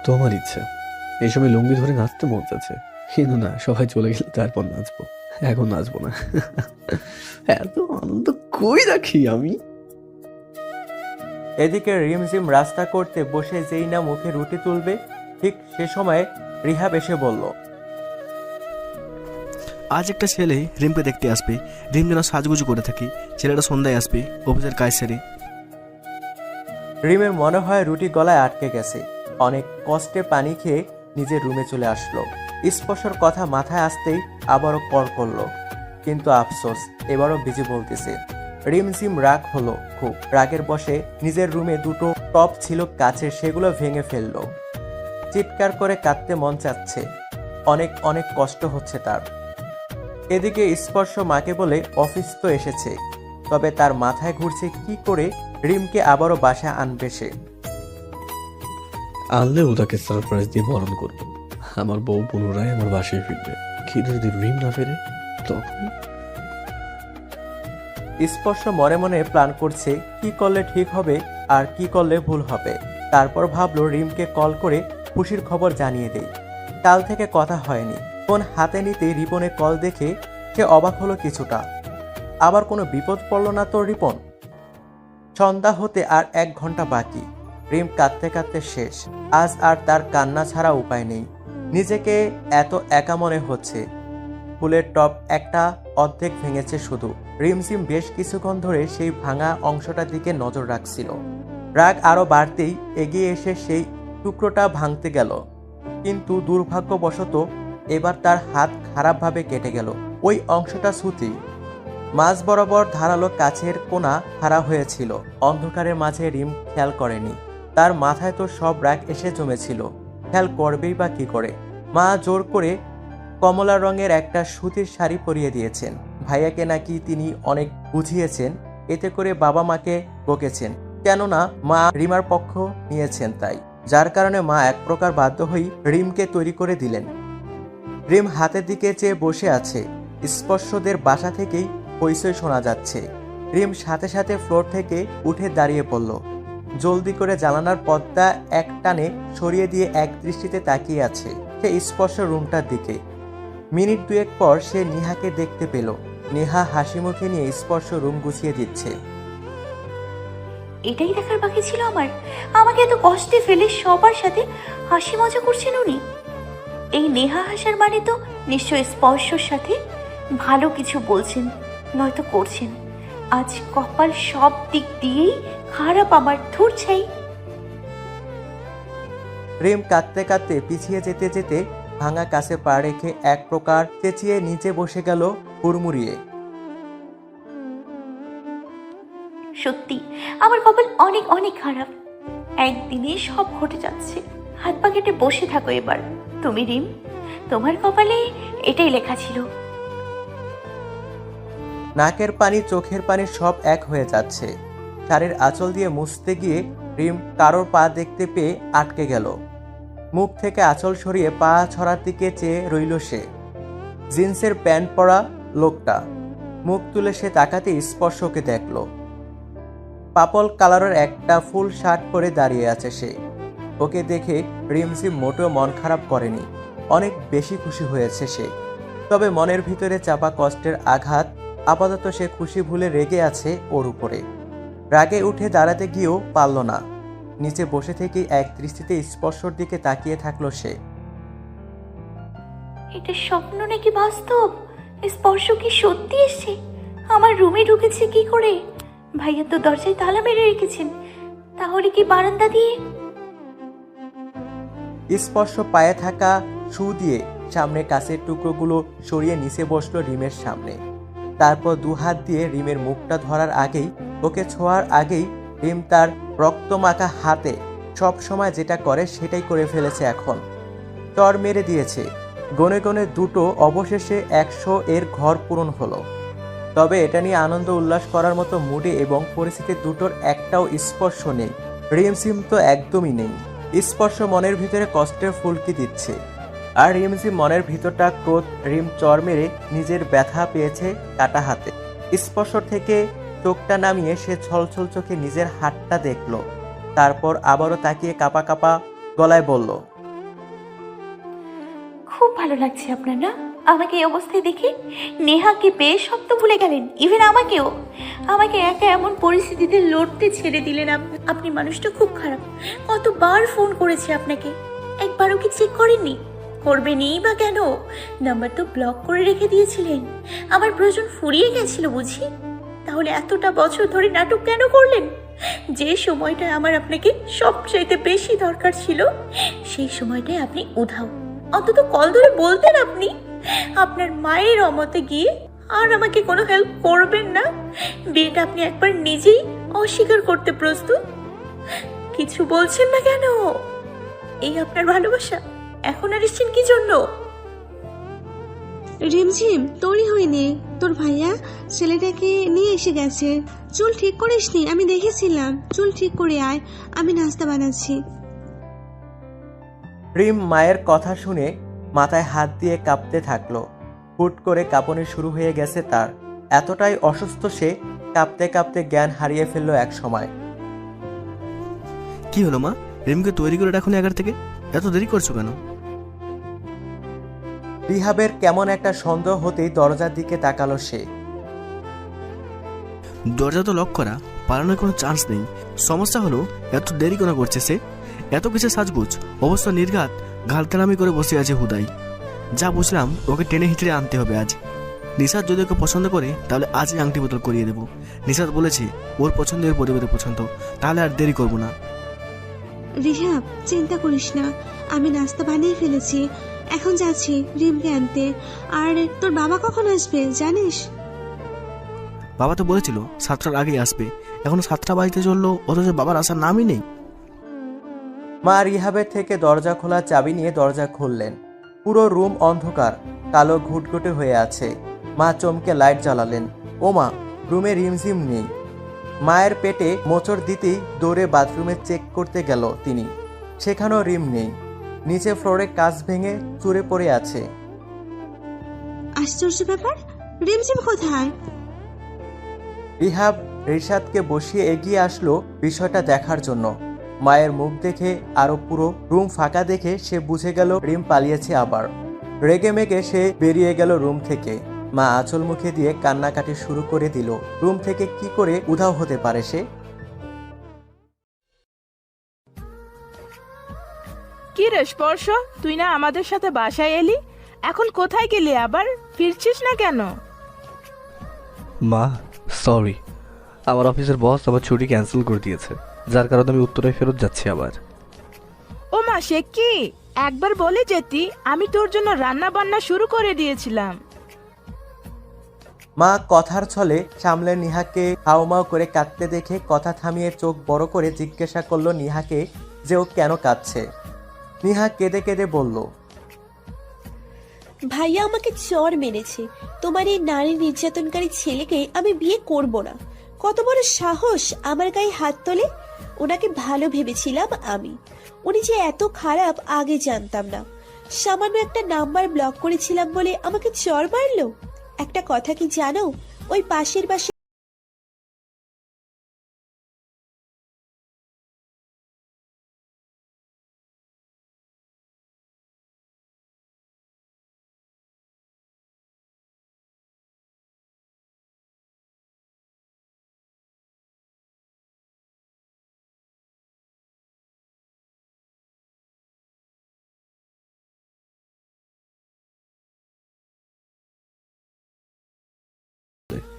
তোমার ইচ্ছা। এই সময় লুঙ্গি ধরে নাচতে মন যাচ্ছে, কিন্তু না, সবাই চলে গেলে তারপর নাচবো। এখন নাচবো না। এত আনন্দ কই রাখি আমি। এদিকে রিমঝিম রাস্তা করতে বসে যেই না মুখে রুটি তুলবে, ঠিক সে সময় রিহাব এসে বলল, আজ একটা ছেলে রিমকে দেখতে আসবে। রিম যেন সাজগুজু করে থাকি। ছেলেটা সন্ধ্যায় আসবে অফিসের কাজ সেরে। রিমের মনে হয় রুটি গলায় আটকে গেছে। অনেক কষ্টে পানি খেয়ে নিজের রুমে চলে আসলো। স্পর্শর কথা মাথায় আসতেই আবারও কল করলো, কিন্তু আফসোস, এবারও বিজি বলতেছে। রিমঝিম রাগ হলো খুব। রাগের বশে নিজের রুমে দুটো টপ ছিল কাচের, সেগুলো ভেঙে ফেললো। চিৎকার করে কাঁদতে মন চাচ্ছে। অনেক অনেক কষ্ট হচ্ছে তার। এদিকে স্পর্শ মাকে বলে অফিস তো এসেছে, তবে তার মাথায় ঘুরছে কি করে রিমকে আবারও বাসায় আনবে সে। আনলেও তাকে সারপ্রাইজ দিয়ে বরণ করবো। আমার বউ পুনরায় আমার বাসায় ফিরবে। কিন্তু যদি রিম না ফেরে তখন স্পর্শ মনে মনে প্ল্যান করছে কি করলে ঠিক হবে আর কি করলে ভুল হবে। তারপর ভাবলো রিমকে কল করে খুশির খবর জানিয়ে দেই। কাল থেকে কথা হয়নি। ফোন হাতে নিতেই রিপনের কল দেখে সে অবাক হলো কিছুটা। আবার কোনো বিপদ পড়লো না তো রিপন? সন্ধ্যা হতে আর 1 ঘন্টা বাকি। রিম কাঁদতে কাঁদতে শেষ। আজ আর তার কান্না ছাড়া উপায় নেই। নিজেকে এত একা মনে হচ্ছে। ফুলের টব একটা অর্ধেক ভেঙেছে শুধু। রিমঝিম বেশ কিছুক্ষণ ধরে সেই ভাঙা অংশটার দিকে নজর রাখছিল। রাগ আরো বাড়তেই এগিয়ে এসে সেই টুকরোটা ভাঙতে গেল, কিন্তু দুর্ভাগ্যবশত এবার তার হাত খারাপভাবে কেটে গেল। ওই অংশটা সুতি, মাঝ বরাবর ধারালো কাছের কোনা খাড়া হয়েছিল। অন্ধকারের মাঝে রিম খেয়াল করেনি। তার মাথায় তো সব রাগ এসে জমেছিল, খেয়াল করবেই বা কি করে। মা জোর করে কমলা রঙের একটা সুতির শাড়ি পরিয়ে দিয়েছেন। ভাইয়াকে নাকি তিনি অনেক বুঝিয়েছেন, এতে করে বাবা মাকে বকেছেন, কেননা মা রিমার পক্ষ নিয়েছেন তাই। যার কারণে মা এক প্রকার বাধ্য হয়ে রিমকে তৈরি করে দিলেন। রিম হাতের দিকে চেয়ে বসে আছে। স্পর্শদের বাসা থেকেই হইচই শোনা যাচ্ছে। রিম সাথে সাথে ফ্লোর থেকে উঠে দাঁড়িয়ে পড়ল। জলদি করে জানালার পর্দা এক টানে সরিয়ে দিয়ে এক দৃষ্টিতে তাকিয়ে আছে সে স্পর্শ রুমটার দিকে। মিনিট 2 পর সে নেহাকে দেখতে পেল। নেহা হাসি মুখে নিয়ে স্পর্শ রুম গুছিয়ে দিচ্ছে। এটাই দেখার বাকি ছিল আমার। আমাকে এত কষ্টে ফেলে সবার সাথে হাসি মজা করছেন উনি। এই নেহা হাসার মানে তো নিশ্চয় স্পর্শর সাথে ভালো কিছু বলছেন, নয়তো করছেন। আজ কপাল সব দিক দিয়েই খারাপ আমার, ধুর ছাই। রিম কাঁদতে কাঁদতে পিছিয়ে যেতে যেতে ভাঙা কাছে পা রেখে এক প্রকার চেঁচিয়ে নিচে বসে গেল হুড়মুড়িয়ে। সত্যি আমার কপাল অনেক অনেক খারাপ। একদিনে সব ঘটে যাচ্ছে। হাত পা কেটে বসে থাকো এবার তুমি রিম, তোমার কপালে এটাই লেখা ছিল। নাকের পানি চোখের পানি সব এক হয়ে যাচ্ছে। শাড়ির আঁচল দিয়ে মুছতে গিয়ে রিম কারোর পা দেখতে পেয়ে আটকে গেল। মুখ থেকে আঁচল সরিয়ে পা ছড়ার দিকে চেয়ে রইল সে। জিন্সের প্যান্ট পরা লোকটা মুখ তুলে সে তাকাতে স্পর্শকে দেখল। পাপল কালারের একটা ফুল শার্ট পরে দাঁড়িয়ে আছে সে। ওকে দেখে রিমঝিম মোটেও মন খারাপ করেনি, অনেক বেশি খুশি হয়েছে সে। তবে মনের ভিতরে চাপা কষ্টের আঘাত। আপাতত সে খুশি ভুলে রেগে আছে ওর উপরে। রাগে উঠে দাঁড়াতে গিয়েও পারল না। নিচে বসে থেকে এক দৃষ্টিতে স্পর্শর দিকে তাকিয়ে থাকলো সে। এটা স্বপ্ন নাকি বাস্তব? স্পর্শ কি সত্যি এসছে? আমার রুমে ঢুকেছে কি করে? ভাইয়া তো দরজায় তালা মেরে রেখেছেন, তাহলে কি বারান্দা দিয়ে? স্পর্শ পায়ে থাকা শু দিয়ে সামনে কাছের টুকরোগুলো সরিয়ে নিচে বসলো রিমের সামনে। তারপর 2 হাত দিয়ে রিমের মুখটা ধরার আগেই, ওকে ছোঁয়ার আগেই রিম তার রক্তমাখা হাতে সব সময় যেটা করে সেটাই করে ফেলেছে এখন। চর মেরে দিয়েছে। গনে গনে 2টো, অবশেষে 100 এর ঘর পূরণ হলো। তবে এটা নিয়ে আনন্দ উল্লাস করার মতো মুডে এবং পরিস্থিতি দুটোর একটাও স্পর্শ নেই। রিমঝিম তো একদমই নেই। স্পর্শ মনের ভিতরে কষ্টের ফুলকি দিচ্ছে, আর রিমঝিম মনের ভিতরটা ক্রোধ। রিম চর মেরে নিজের ব্যথা পেয়েছে কাটা হাতে। স্পর্শ থেকে চোখটা নামিয়ে সে ছলছল চোখে নিজের হাতটা দেখল। তারপর আবারও তাকিয়ে কাঁপা কাঁপা গলায় বলল, খুব ভালো লাগছে আপনার না আমাকে এই অবস্থায় দেখে? নেহাকে পেয়ে সব তো ভুলে গেলেন, ইভেন আমাকেও। আমাকে একা এমন পরিস্থিতিতে লড়তে ছেড়ে দিলেন আপনি। মানুষটা খুব খারাপ। কতবার ফোন করেছে আপনাকে, একবারও কি চেক করেননি? করবেনই বা কেন? নাম্বার তো ব্লক করে রেখে দিয়েছিলেন। আমার প্রয়োজন ফুরিয়ে গেছিল বুঝি? তাহলে এতটা বছর ধরে নাটক কেন করলেন? যে সময়টা আমার আপনাকে সবচাইতে বেশি দরকার ছিল, সেই সময়টায় আপনি উধাও। অন্তত কল ধরে বলতেন আপনি আপনার মায়ের অমতে গিয়ে আর আমাকে কোনো হেল্প করবেন না। বিয়েটা আপনি একবার নিজেই অস্বীকার করতে প্রস্তুত। কিছু বলছেন না কেন? এই আপনার ভালোবাসা? এখন আর এসছেন কি জন্য? রিমঝিম, তোরই হয়নি, তোর ভাইয়া ছেলেটাকে নিয়ে এসে গেছে। চুল ঠিক করিসনি? আমি দেখেছিলাম। চুল ঠিক করে আয়, আমি নাস্তা বানাচ্ছি। রিম মায়ের কথা শুনে মাথায় হাত দিয়ে কাঁপতে থাকলো। হুট করে কাঁপুনি শুরু হয়ে গেছে তার। এতটাই অসুস্থ সে কাঁপতে কাঁপতে জ্ঞান হারিয়ে ফেললো এক সময়। কি হলো মা, রিমকে তৈরি করে রাখুন আগার থেকে, এত দেরি করছো কেন? রিহাবের কেমন একটা সন্দেহ হতেই দরজার দিকে তাকালো সে। দরজা তো লক করা, পালানোর কোনো চান্স নেই। সমস্যা হলো এত দেরি কেন করছে সে? এত কিছু সাজগুজ, অবশ্য নির্ঘাত ঘালতারামি করে বসে আছে হুদাই। যা বুঝলাম ওকে টেনে হিচড়ে আনতে হবে আজ। নিশাদ যদি ওকে পছন্দ করে তাহলে আজই আংটি বদল করিয়ে দেবো। নিশাদ বলেছে ওর পছন্দের পরিবারের পছন্দ, তাহলে আর দেরি করবো না। রিহাব, চিন্তা করিস না, আমি নাস্তা বানিয়ে ফেলেছি, এখন যাচ্ছি রিমকে আনতে। আর তোর বাবা কখন আসবে জানিস? বাবা তো বলেছিল 7টার আগেই আসবে, এখন 7টা বাজতে চললো, অথচ বাবার আসার নামই নেই। মা রিহাবের থেকে দরজা খোলা চাবি নিয়ে দরজা খুললেন। পুরো রুম অন্ধকার, কালো ঘুটঘুটে হয়ে আছে। মা চমকে লাইট জ্বালালেন। ও মা, রুমে রিমঝিম নেই। মায়ের পেটে মোচড় দিতেই দৌড়ে বাথরুমে চেক করতে গেল তিনি, সেখানেও রিম নেই। নিচে ফ্লোরে কাঁচ ভেঙে চুরে পড়ে আছে। আশ্চর্য ব্যাপার, রিমঝিম কোথায়? রিহাব রিশাদকে বসিয়ে এগিয়ে আসলো বিষয়টা দেখার জন্য। মায়ের মুখ দেখে আরো পুরো রুম ফাঁকা দেখে সে বুঝে গেল রিম পালিয়েছে আবার। রেগে মেগে সে বেরিয়ে গেল রুম থেকে। মা আঁচল মুখে দিয়ে কান্নাকাটি শুরু করে দিল। রুম থেকে কি করে উধাও হতে পারে সে? কি রে স্পর্শ, তুই না আমাদের সাথে বাসায় এলি, এখন কোথায় গেলি? আবার ফিরছিস না কেন? মা সরি, আমার অফিসের বস আমার ছুটি ক্যান্সেল করে দিয়েছে, যার কারণে আমি উত্তরায় ফেরত যাচ্ছি আবার। ও মা, সে কি? একবার বলে যেতি, আমি তোর জন্য রান্না বান্না শুরু করে দিয়েছিলাম। মা কথার ছলে সামলে নিহাকে হাউমাউ করে কাঁদতে দেখে কথা থামিয়ে চোখ বড় করে জিজ্ঞাসা করলো নিহাকে যে ও কেন কাঁদছে। নিহা কেঁদে কেঁদে বলল, ভাইয়া আমাকে চর মেরেছে। তোমার এই নারী নির্যাতনকারী ছেলেকে আমি বিয়ে করব না। কত বড় সাহস আমার গায়ে হাত তোলে। ওনাকে ভালো ভেবেছিলাম আমি, উনি যে এত খারাপ আগে জানতাম না। সামান্য একটা নাম্বার ব্লক করেছিলাম বলে আমাকে চর মারলো। একটা কথা কি জানো, ওই পাশের বাসে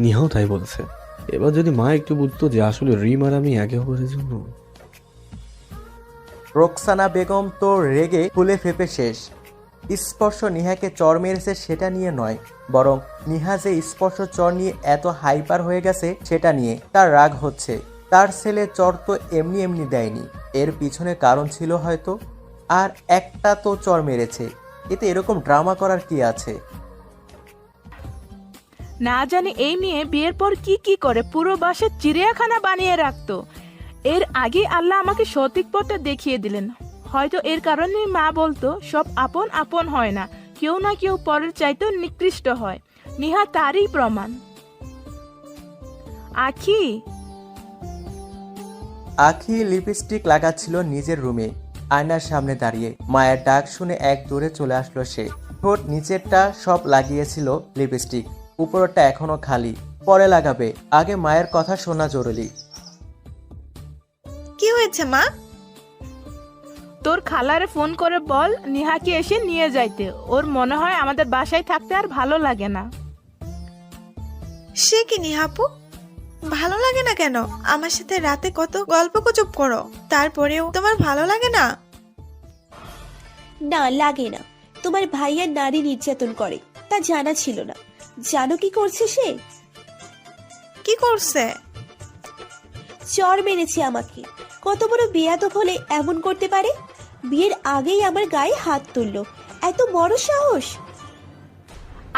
নিহাও তাই বলছে। এবার যদি মা একটু বুঝতো যে আসলে রিম আর আমি একে অপরের জন্য। রোকসানা বেগম তো রেগে ফুলে ফেপে শেষ। স্পর্শ নিহাকে চর মেরেছে সেটা নিয়ে নয়, বরং নিহা যে স্পর্শ চর নিয়ে এত হাইপার হয়ে গেছে সেটা নিয়ে তার রাগ হচ্ছে। তার ছেলে চর তো এমনি এমনি দেয়নি, এর পিছনে কারণ ছিল হয়তো। আর একটা তো চর মেরেছে, এতে এরকম ড্রামা করার কি আছে? না জানি এই নিয়ে বিয়ের পর কি কি করে পুরো বাসে চিড়িয়াখানা বানিয়ে রাখতো। এর আগে আল্লাহ আমাকে সঠিক পথটা দেখিয়ে দিলেন। হয়তো এর কারণে মা বলতো সব আপন আপন হয় না, কেউ না কেউ পরের চাইতেও নিকৃষ্ট হয়। নিহা তারই প্রমাণ। আখি আখি লিপস্টিক লাগাচ্ছিল নিজের রুমে, আয়নার সামনে দাঁড়িয়ে। মায়ের ডাক শুনে এক দৌড়ে চলে আসলো সে। ঠোঁট নিচেরটা সব লাগিয়েছিল লিপস্টিক, উপরটা এখনো খালি, পরে লাগাবে। আগে মায়ের কথা শোনা জরুরি। কি হয়েছে মা? তোর খালারে ফোন করে বল নিহাকে এসে নিয়ে যাইতে। ওর মনে হয় আমাদের বাসায় থাকতে আর ভালো লাগে না। সে কি নিহাপু, ভালো লাগে না কেন? আমার সাথে রাতে কত গল্প গুজব করো, তারপরেও তোমার ভালো লাগে না? না লাগে না। তোমার ভাইয়া নারী নির্যাতন করে, তা জানা ছিল না। জানো কি করছে সে? কি করছে? চর মেরেছে আমাকে। কত বড় বেয়াদব হলে এমন করতে পারে? বিয়ের আগেই আমার গায়ে হাত তুললো, এত বড় সাহস!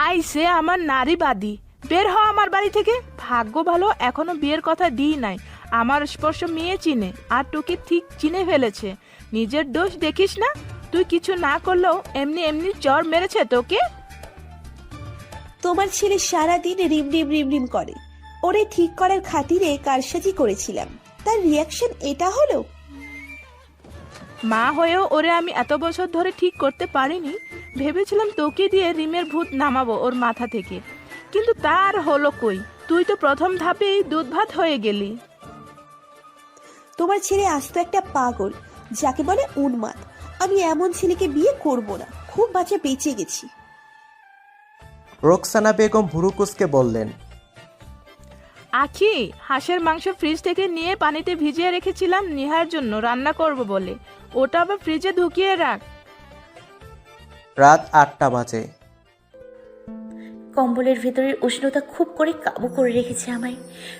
আইসে আমার নারীবাদী, বের হ আমার বাড়ি থেকে। ভাগ্য ভালো এখনো বিয়ের কথা দিই নাই। আমার স্পর্শ মেয়ে চিনে, আর তোকে ঠিক চিনে ফেলেছে। নিজের দোষ দেখিস না? তুই কিছু না করলেও এমনি এমনি চর মেরেছে তোকে। তোমার ছেলে সারাদিন রিম রিম রিম রিম করে। ওরে ঠিক করার খাতিরে কারসাজি করেছিলাম, তার রিয়াকশন এটা হলো। মা হয়েও ওরে আমি এত বছর ধরে ঠিক করতে পারিনি। ভেবেছিলাম তোকে দিয়ে রিমের ভূত নামাবো ওর মাথা থেকে, কিন্তু তার হলো কই। তুই তো প্রথম ধাপেই দুধ ভাত হয়ে গেলি। তোমার ছেলে আস্ত একটা পাগল, যাকে বলে উন্মাদ। আমি এমন ছেলেকে বিয়ে করব না, খুব বাঁচা বেঁচে গেছি। রোকসানা বেগম ভুরুকুসকে বললেন, আখি, হাঁসের মাংস ফ্রিজ থেকে নিয়ে পানিতে ভিজিয়ে রেখেছিলাম নিহার জন্য রান্না করব বলে, ওটা আবার ফ্রিজে ঢুকিয়ে রাখ। রাত 8টা বাজে। কম্বলের ভেতরের উষ্ণতা খুব করে কাবু করে রেখেছে আমায়,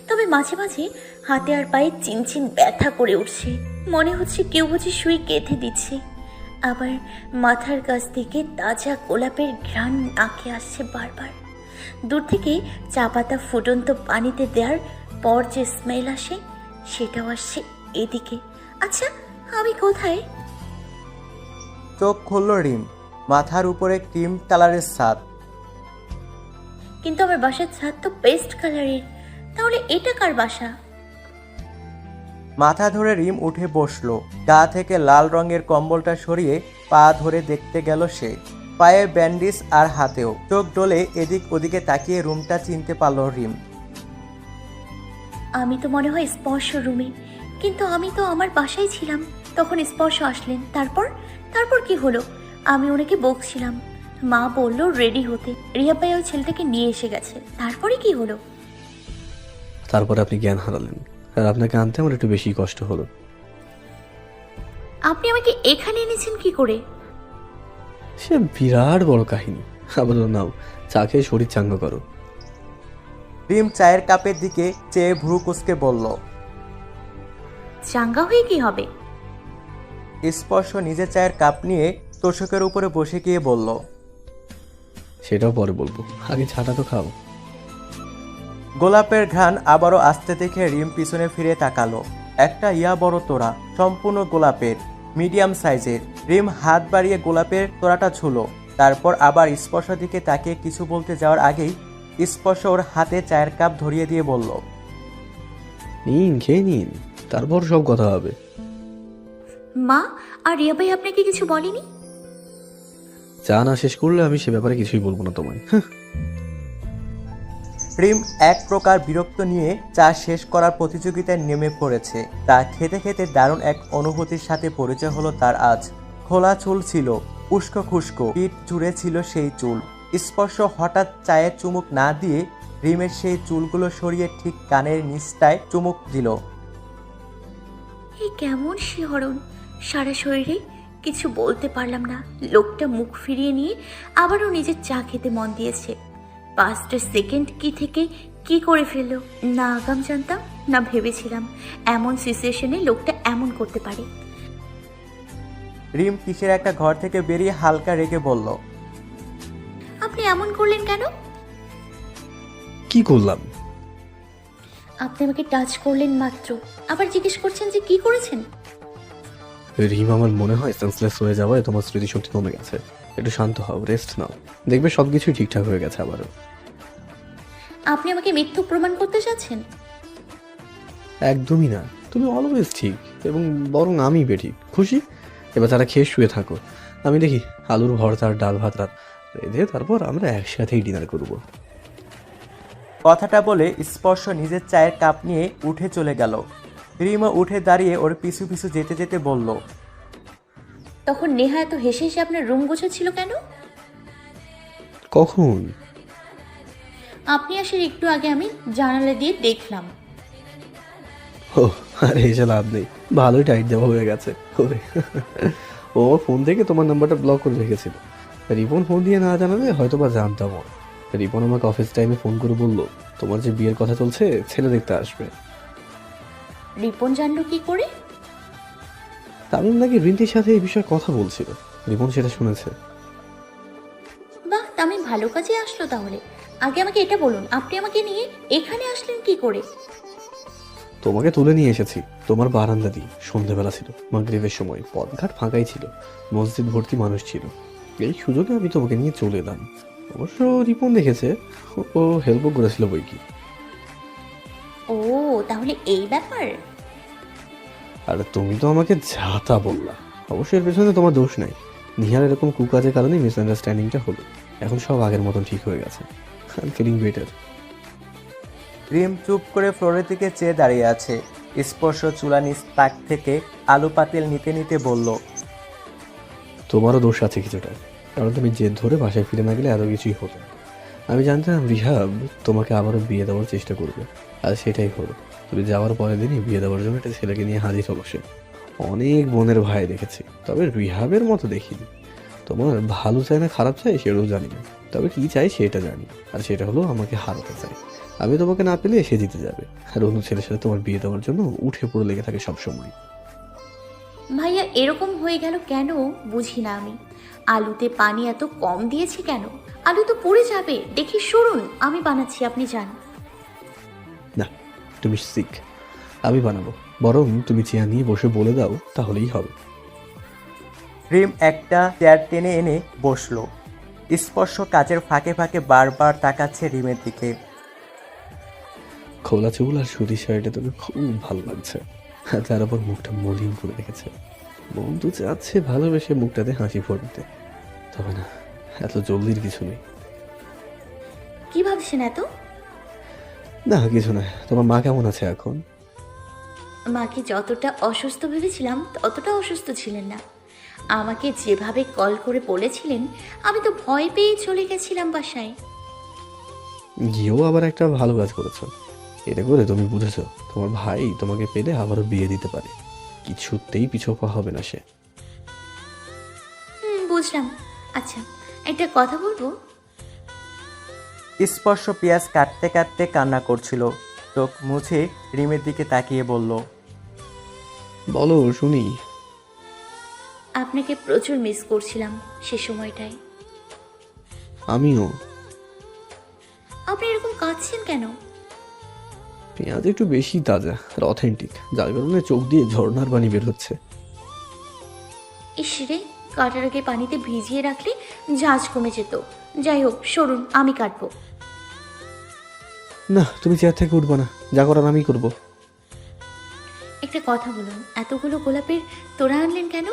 তবে মাঝে মাঝে হাতে আর পায়ে চিনচিন ব্যথা করে উঠছে। মনে হচ্ছে কেউ বুঝি সুই গেঁথে দিচ্ছে। আবার মাথার কাছ থেকে তাজা গোলাপের ঘ্রাণ নাকে আসছে বারবার। দূর থেকে চা পাতা ফুটন্ত পানিতে দেওয়ার পর যে স্মেল আসে, সেটাও আসছে এদিকে। আচ্ছা, আমি কোথায়? চোখ খুলল রিম। মাথার উপরে ক্রিম কালারের ছাদ। কিন্তু আমার বাসার ছাদ তো পেস্ট কালারের, তাহলে এটা কার বাসা? মাথা ধরে রিম উঠে বসলো। গা থেকে লাল রঙের কম্বলটা সরিয়ে পা ধরে দেখতে গেল সে। পায়ে ব্যান্ডেজ আর হাতেও। চোখ ডলে এদিক ওদিকে তাকিয়ে রুমটা চিনতে পারল রিম। আমি তো মনে হয় স্পর্শ রুমে, কিন্তু আমি তো আমার বাসায় ছিলাম। তখন স্পর্শ আসলেন। তারপর কি হলো? আমি ওনাকে বকছিলাম, মা বলল রেডি হতে। রিয়া ভাই ওই ছেলেটাকে নিয়ে এসে গেছে। তারপরে কি হলো? তারপরে আপনি জ্ঞান হারালেন, আর আপনাকে আনতে আমার একটু বেশি কষ্ট হলো। আপনি আমাকে এখানে এনেছেন কি করে? সে বিরাট বড় কাহিনী। আপাতত নাও, চা খেয়ে শরীর চাঙ্গা করো। রিম চায়ের কাপের দিকে চেয়ে ভ্রুকুসকে বলল, চাঙ্গা হয়ে কি হবে? স্পর্শ নিজে চায়ের কাপ নিয়ে তোষকের উপরে বসে গিয়ে বলল, সেটাও পরে বলবো, আগে চাটা তো খাও। গোলাপের ঘ্রাণ আবারও আসতে দেখে রিম পিছনে ফিরে তাকালো। একটা ইয়া বড় তোড়া, সম্পূর্ণ গোলাপের, মিডিয়াম সাইজের। রিম হাত বাড়িয়ে গোলাপের তোড়াটা ছুলো। তারপর আবার স্পর্শ দিকে তাকিয়ে কিছু বলতে যাওয়ার আগেই স্পর্শ ওর হাতে চায়ের কাপ ধরিয়ে দিয়ে বলল, নিন, খেয়ে নিন, তারপর সব কথা হবে। মা আর রিয়া ভাই আপনাকে কিছু বলেনি? চা না শেষ করলে আমি সে ব্যাপারে কিছুই বলবো না তোমায়। রিম এক প্রকার বিরক্ত নিয়ে চা শেষ করার প্রতিযোগিতায় নেমে পড়েছে। তা খেতে খেতে দারুণ এক অনুভূতির সাথে পরিচয় হলো তার আজ। খোলা চুল ছিল, উস্কো খুস্কো, পিঠ জুড়ে ছিল সেই চুল। স্পর্শ হঠাৎ চায়ের চুমুক না দিয়ে রিমের সেই চুলগুলো সরিয়ে ঠিক কানের নিচটায় চুমুক দিল। এই কেমন শিহরণ সারা শরীরে! কিছু বলতে পারলাম না। লোকটা মুখ ফিরিয়ে নিয়ে আবারও নিজের চা খেতে মন দিয়েছে। 5টা সেকেন্ড কি থেকে কি করে ফেললো, না আগাম জানতাম, না ভেবেছিলাম এমন সিচুয়েশনে লোকটা এমন করতে পারে। রিম কিসের একটা ঘর থেকে বেরিয়ে হালকা রেগে বলল, আপনি এমন করলেন কেন? কি করলাম? আপনি আমাকে টাচ করলেন মাত্র, আবার জিজ্ঞেস করছেন যে কি করেছেন। রিম, আমার মনে হয় সেন্সলেস হয়ে যাওয়ায় তোমার স্মৃতিশক্তি কমে গেছে। একটু শান্ত হও, রেস্ট নাও, দেখবে সবকিছুই ঠিকঠাক হয়ে গেছে আবারও। আপনি আমাকে মিথ্যু প্রমাণ করতে চাচ্ছেন? একদমই না, তুমি অলওয়েজ ঠিক, এবং বরং আমি বেঠিক। খুশি? এবার তারা খেয়ে শুয়ে থাকো, আমি দেখি আলুর ভর্তা আর ডাল ভাত রেঁধে তারপর আমরা একসাথেই ডিনার করব। কথাটা বলে স্পর্শ নিজের চায়ের কাপ নিয়ে উঠে চলে গেল। রিমও উঠে দাঁড়িয়ে ওর পিছু পিছু যেতে যেতে বলল, তখন নেহা এত হেসে হেসে আপনার রুম গোছাচ্ছিল কেন? কখন? আপনি আসার একটু আগে আমি জানালা দিয়ে দেখলাম। ও, আরে এসে লাভ নেই, ভালোই টাইট দেওয়া হয়ে গেছে। ওরে, ও ফোন থেকে তোমার নাম্বারটা ব্লক করে রেখেছিল। রিপন ফোন দিয়ে না জানালে হয়তো বা জানতাম। রিপন আমাকে অফিস টাইমে ফোন করে বললো তোমার যে বিয়ের কথা চলছে, ছেলে দেখতে আসবে। রিপন জানলো কি করে? তামিম নাকি রিন্টির সাথে এই বিষয়ে কথা বলছিল, রিপন সেটা শুনেছে। বাহ, তামিম ভালো কাজে আসলো তাহলে। আগে আমাকে এটা বলুন, আপনি আমাকে নিয়ে এখানে আসলেন কি করে? তোমাকে তুলে নিয়ে এসেছি তোমার বারান্দা দিয়ে। সন্ধ্যেবেলা ছিল, মাগরিবের সময়, পথঘাট ফাঁকাই ছিল, মসজিদ ভর্তি মানুষ ছিল। এই সুযোগে আমি তোমাকে নিয়ে চলে এলাম। অবশ্য রিপন দেখেছে, ও হেল্পও করেছিল বই কি। ও তাহলে এই ব্যাপার। আর তুমি তো আমাকে যা তা বললা। অবশ্যই এর পেছনে তোমার দোষ নাই। নিহার এরকম কুকাজের কারণে মিসআন্ডারস্ট্যান্ডিংটা হলো। এখন সব আগের মতন ঠিক হয়ে গেছে। I am feeling better. Rim চুপ করে ফ্লোরের দিকে চেয়ে দাঁড়িয়ে আছে। স্পর্শ চুলা নিচ তাক থেকে আলু পাতিল নিতে নিতে বলল, তোমারও দোষ আছে কিছুটা, কারণ তুমি জেদ ধরে বাসায় ফিরে না গেলে এত কিছুই হতো না। আমি জানতাম রিহাব তোমাকে আবারও বিয়ে দেওয়ার চেষ্টা করবে, আর সেটাই হলো। তুমি যাওয়ার পরের দিনই বিয়ে দেওয়ার জন্য একটা ছেলেকে নিয়ে হাজির হলো সে। অনেক বোনের ভাই দেখেছি, তবে রিহাবের মতো দেখিনি। তোমার ভালো চাই না খারাপ চাই সেটাও জানি না, তবে কি চাই সেটা জানি, আর সেটা হলো আমাকে হারাতে চাই। আমি তোমাকে না পেলে সে জিতে যাবে, আর অন্য ছেলের সাথে তোমার বিয়ে দেওয়ার জন্য উঠে পড়ে লেগে থাকে সবসময়। ভাইয়া এরকম হয়ে গেল কেন বুঝি না আমি। আলুতে পানি এত কম দিয়েছি কেন? আলু তো পুড়ে যাবে। দেখি সরুন, আমি বানাচ্ছি, আপনি যান। না, তুমি শিখ, আমি বানাবো। বরং তুমি চেয়ার নিয়ে বসে বলে দাও, তাহলেই হবে। রিম একটা চেয়ার টেনে এনে বসলো। স্পর্শ কাজের ফাঁকে ফাঁকে বারবার তাকাচ্ছে রিমের দিকে। খোলা চুল আর সুতির শাড়িটা তোকে খুব ভালো লাগছে। তার উপর মুখটা মলিন করে রেখেছে। মন তো চাচ্ছে ভালোবেসে মুখটাতে হাসি ফোটাতে, তবে না, এত জলদির কিছু নেই। কি ভাবছেন এত? না কিছু না। তোমার মা কেমন আছে এখন? মাকে যতটা অসুস্থ ভেবেছিলাম ততটা অসুস্থ ছিলেন না। আমাকে যেভাবে কল করে বলেছিলেন, আমি তো ভয় পেয়ে চলে গেছিলাম বাসায়। গিয়েও আবার একটা ভালো কাজ করেছো। এটা করে তুমি বুঝেছো তোমার ভাই তোমাকে পেলে আবারও বিয়ে দিতে পারে। কিছুতেই পিছপা হবে না সে। বুঝলাম। আচ্ছা, একটা কথা বলবো? স্পর্শ পেঁয়াজ কাটতে কাটতে কান্না করছিল। চোখ মুছে রিমের দিকে তাকিয়ে বলল, বলো শুনি। আপনাকে প্রচুর মিস করছিলাম সে সময়টায়। আমিও। আপনি এরকম কাঁদছেন কেন? পেঁয়াজ একটু বেশি তাজা আর অথেন্টিক, যার কারণে চোখ দিয়ে ঝর্ণার পানি বের হচ্ছে। ইসরে, কাটার আগে পানিতে ভিজিয়ে রাখলে ঝাঁজ কমে যেত। যাই হোক, সরুন, আমি কাটবো। না, তুমি চেয়ার থেকে উঠবো না, যা করার আমি করবো। একটা কথা বলুন, এতগুলো গোলাপের তোড়া আনলেন কেন?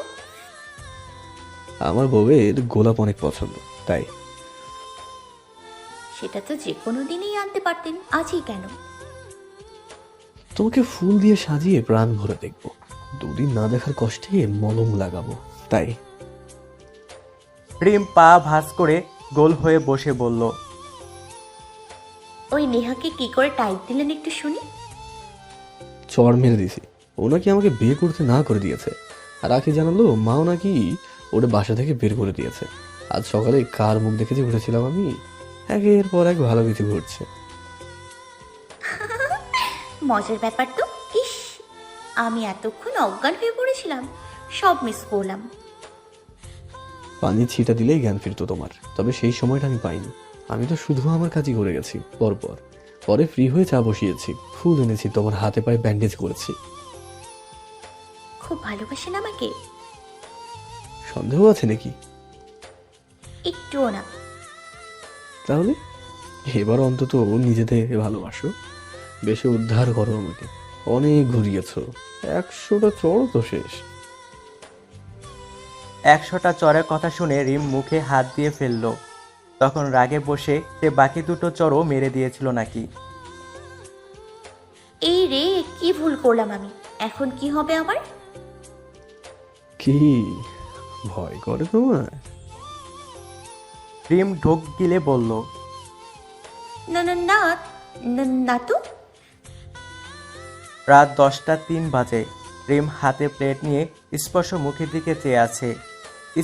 আমার বউয়ের গোলাপ অনেক পছন্দ, তাই। সেটা তো যে কোনো দিনই আনতে পারতেন, আজই কেন? তোমাকে ফুল দিয়ে সাজিয়ে প্রাণ ভরে দেখবো। দুদিন না দেখার কষ্টে মলম লাগাবো, তাই। রিম পা ভাঁজ করে গোল হয়ে বসে বলল, ওই নেহাকে কি করে টাইট দিলেন একটু শুনি। চড় মেরে দিছি। ও নাকি আমাকে বিয়ে করতে না করে দিয়েছে, আর আখি জানালো মাও নাকি ওটা বাসা থেকে বের করে দিয়েছে। আজ সকালে কার মুখ দেখে যে উঠেছিলাম আমি, একের পর এক ভালো কিছু ঘটছে। মজার ব্যাপার তো। ইস, আমি এতক্ষণ অজ্ঞান হয়ে পড়েছিলাম, সব মিস করলাম। পানি ছিটা দিলেই জ্ঞান ফিরতো তোমার, তবে সেই সময়টা আমি পাইনি। আমি তো শুধু আমার কাজই করে গেছি পরপর। পরে ফ্রি হয়ে চা বসিয়েছি, ফুল এনেছি, তোমার হাতে পায়ে ব্যান্ডেজ করেছি। খুব ভালোবাসেন আমাকে? সন্দেহ আছে নাকি? একটুও না। তাহলে এবার অন্তত নিজেদের ভালোবাসো, বেশি উদ্ধার করো আমাকে। অনেক ঘুরিয়েছো, 100টা চড় তো শেষ। 100টা চরের কথা শুনে রিম মুখে হাত দিয়ে ফেলল। তখন রাগে বসে সে বাকি দুটো চরও মেরে দিয়েছিল নাকি। এই রে, কি ভুল করলাম আমি? এখন কি হবে আমার? কি ভয় করে তোমার? রিম ঢোক গিলে বলল, না না না, না তো। রাত 10টা 3 বাজে। রিম হাতে প্লেট নিয়ে স্পর্শ মুখের দিকে চেয়ে আছে।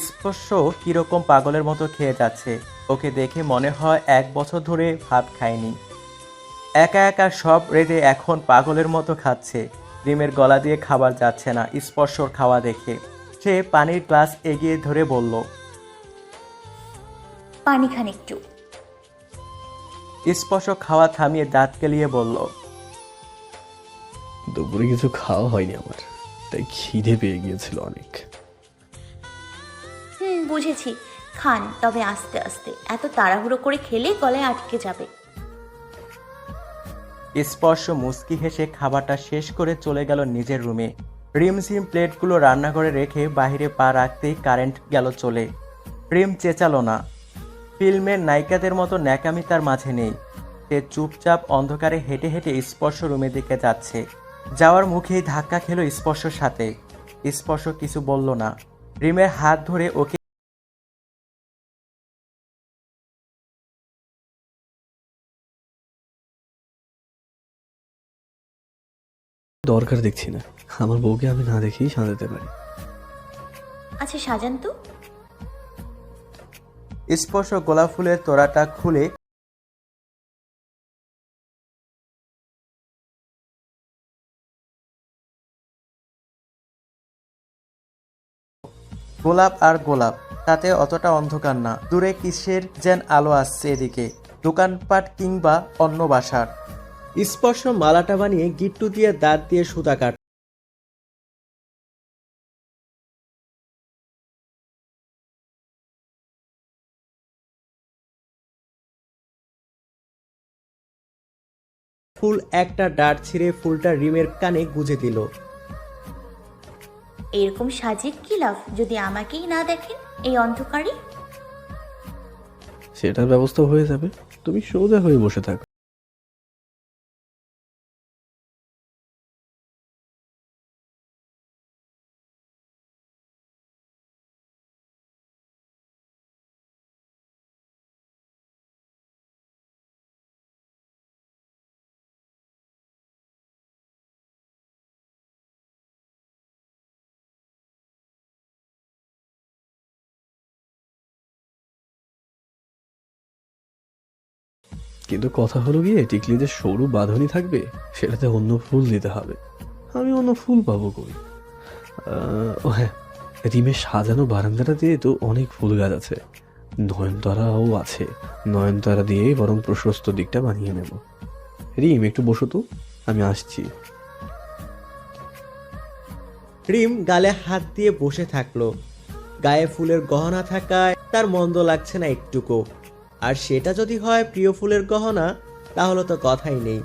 স্পর্শ কিরকম পাগলের মতো খেয়ে যাচ্ছে। ওকে দেখে মনে হয় 1 বছর ধরে ভাত খায়নি। একা একা সব রেঁধে এখন পাগলের মতো খাচ্ছে। রিমের গলা দিয়ে খাবার যাচ্ছে না স্পর্শর খাওয়া দেখে। সে পানির গ্লাস এগিয়ে ধরে বলল, পানি খান একটু। স্পর্শ খাওয়া থামিয়ে দাঁত কেলিয়ে বলল, দুপুরে কিছু খাওয়া হয়নি আমার, তাই খিদে পেয়ে গিয়েছিল অনেক। বুঝেছি। খান, তবে আস্তে আস্তে, এত তাড়াহুড়ো করে খেলে গলায় আটকে যাবে। স্পর্শ মুচকি হেসে খাবারটা শেষ করে চলে গেল নিজের রুমে। রিমঝিম প্লেটগুলো রান্নাঘরে রেখে বাইরে পা রাখতেই কারেন্ট গেল চলে। রিম চেঁচালো না, ফিল্মের নায়িকাদের মতো ন্যাকামি তার মাঝে নেই। সে চুপচাপ অন্ধকারে হেঁটে হেঁটে স্পর্শ রুমের দিকে যাচ্ছে। যাওয়ার মুখেই ধাক্কা খেলো স্পর্শর সাথে। স্পর্শ কিছু বলল না, রিমের হাত ধরে ওকে দরকার দেখছি না, আমার বউকে আমি না দেখেই সাজাতে পারি। আচ্ছা সাজান তো। স্পর্শ গোলাপ ফুলের তোড়াটা খুলে গোলাপ আর গোলাপ, তাতে অতটা অন্ধকার না। দূরে কিসের যেন আলো আসছে এদিকে, দোকানপাট কিংবা অন্য বাসার। স্পর্শ মালাটা বানিয়ে গিট্টু দিয়ে দাঁত দিয়ে সুতা কাট। ফুল একটা ডাট ছিঁড়ে ফুলটা রিমের কানে গুজে দিল। এরকম সাজে কি লাভ যদি আমাকেই না দেখেন এই অন্ধকারে? সেটার ব্যবস্থা হয়ে যাবে, তুমি সোজা হয়ে বসে থাকো। কিন্তু কথা হলো গিয়ে, টিকলি যে সরু বাঁধনি থাকবে সেটাতে অন্য ফুল দিতে হবে। আমি অন্য ফুল পাবো কই? ও হ্যাঁ, রিমের সাজানো বারান্দাটা দিয়ে তো অনেক ফুল গাছ আছে, নয়নতারাও আছে। নয়নতারা দিয়েই বরং প্রশস্ত দিকটা বানিয়ে নেব। রিম একটু বসো তো, আমি আসছি। রিম গালে হাত দিয়ে বসে থাকলো। গায়ে ফুলের গহনা থাকায় তার মন্দ লাগছে না একটুকু। আর সেটা যদি হয় প্রিয় ফুলের গহনা, তাহলে তো কথাই নেই।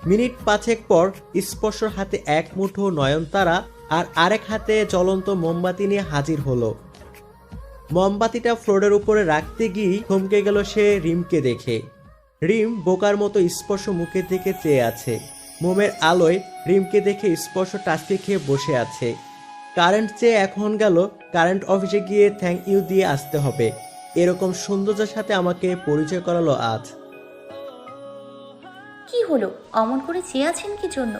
মিনিট 5 পর স্পর্শর হাতে এক মুঠো নয়নতারা আর আরেক হাতে জ্বলন্ত মোমবাতি নিয়ে হাজির হলো। মোমবাতিটা ফ্লোরের উপরে রাখতে গিয়ে থমকে গেল সে রিমকে দেখে। রিম বোকার মতো স্পর্শ মুখের দিকে চেয়ে আছে। মোমের আলোয় রিমকে দেখে স্পর্শ টাস্কি খেয়ে বসে আছে। কারেন্ট চেয়ে এখন গেল কারেন্ট অফিসে গিয়ে থ্যাংক ইউ দিয়ে আসতে হবে। এরকম সৌন্দর্যের সাথে আমাকে পরিচয় করালো আজ। কি হলো, অমন করে চেয়ে আছেন কি জন্য?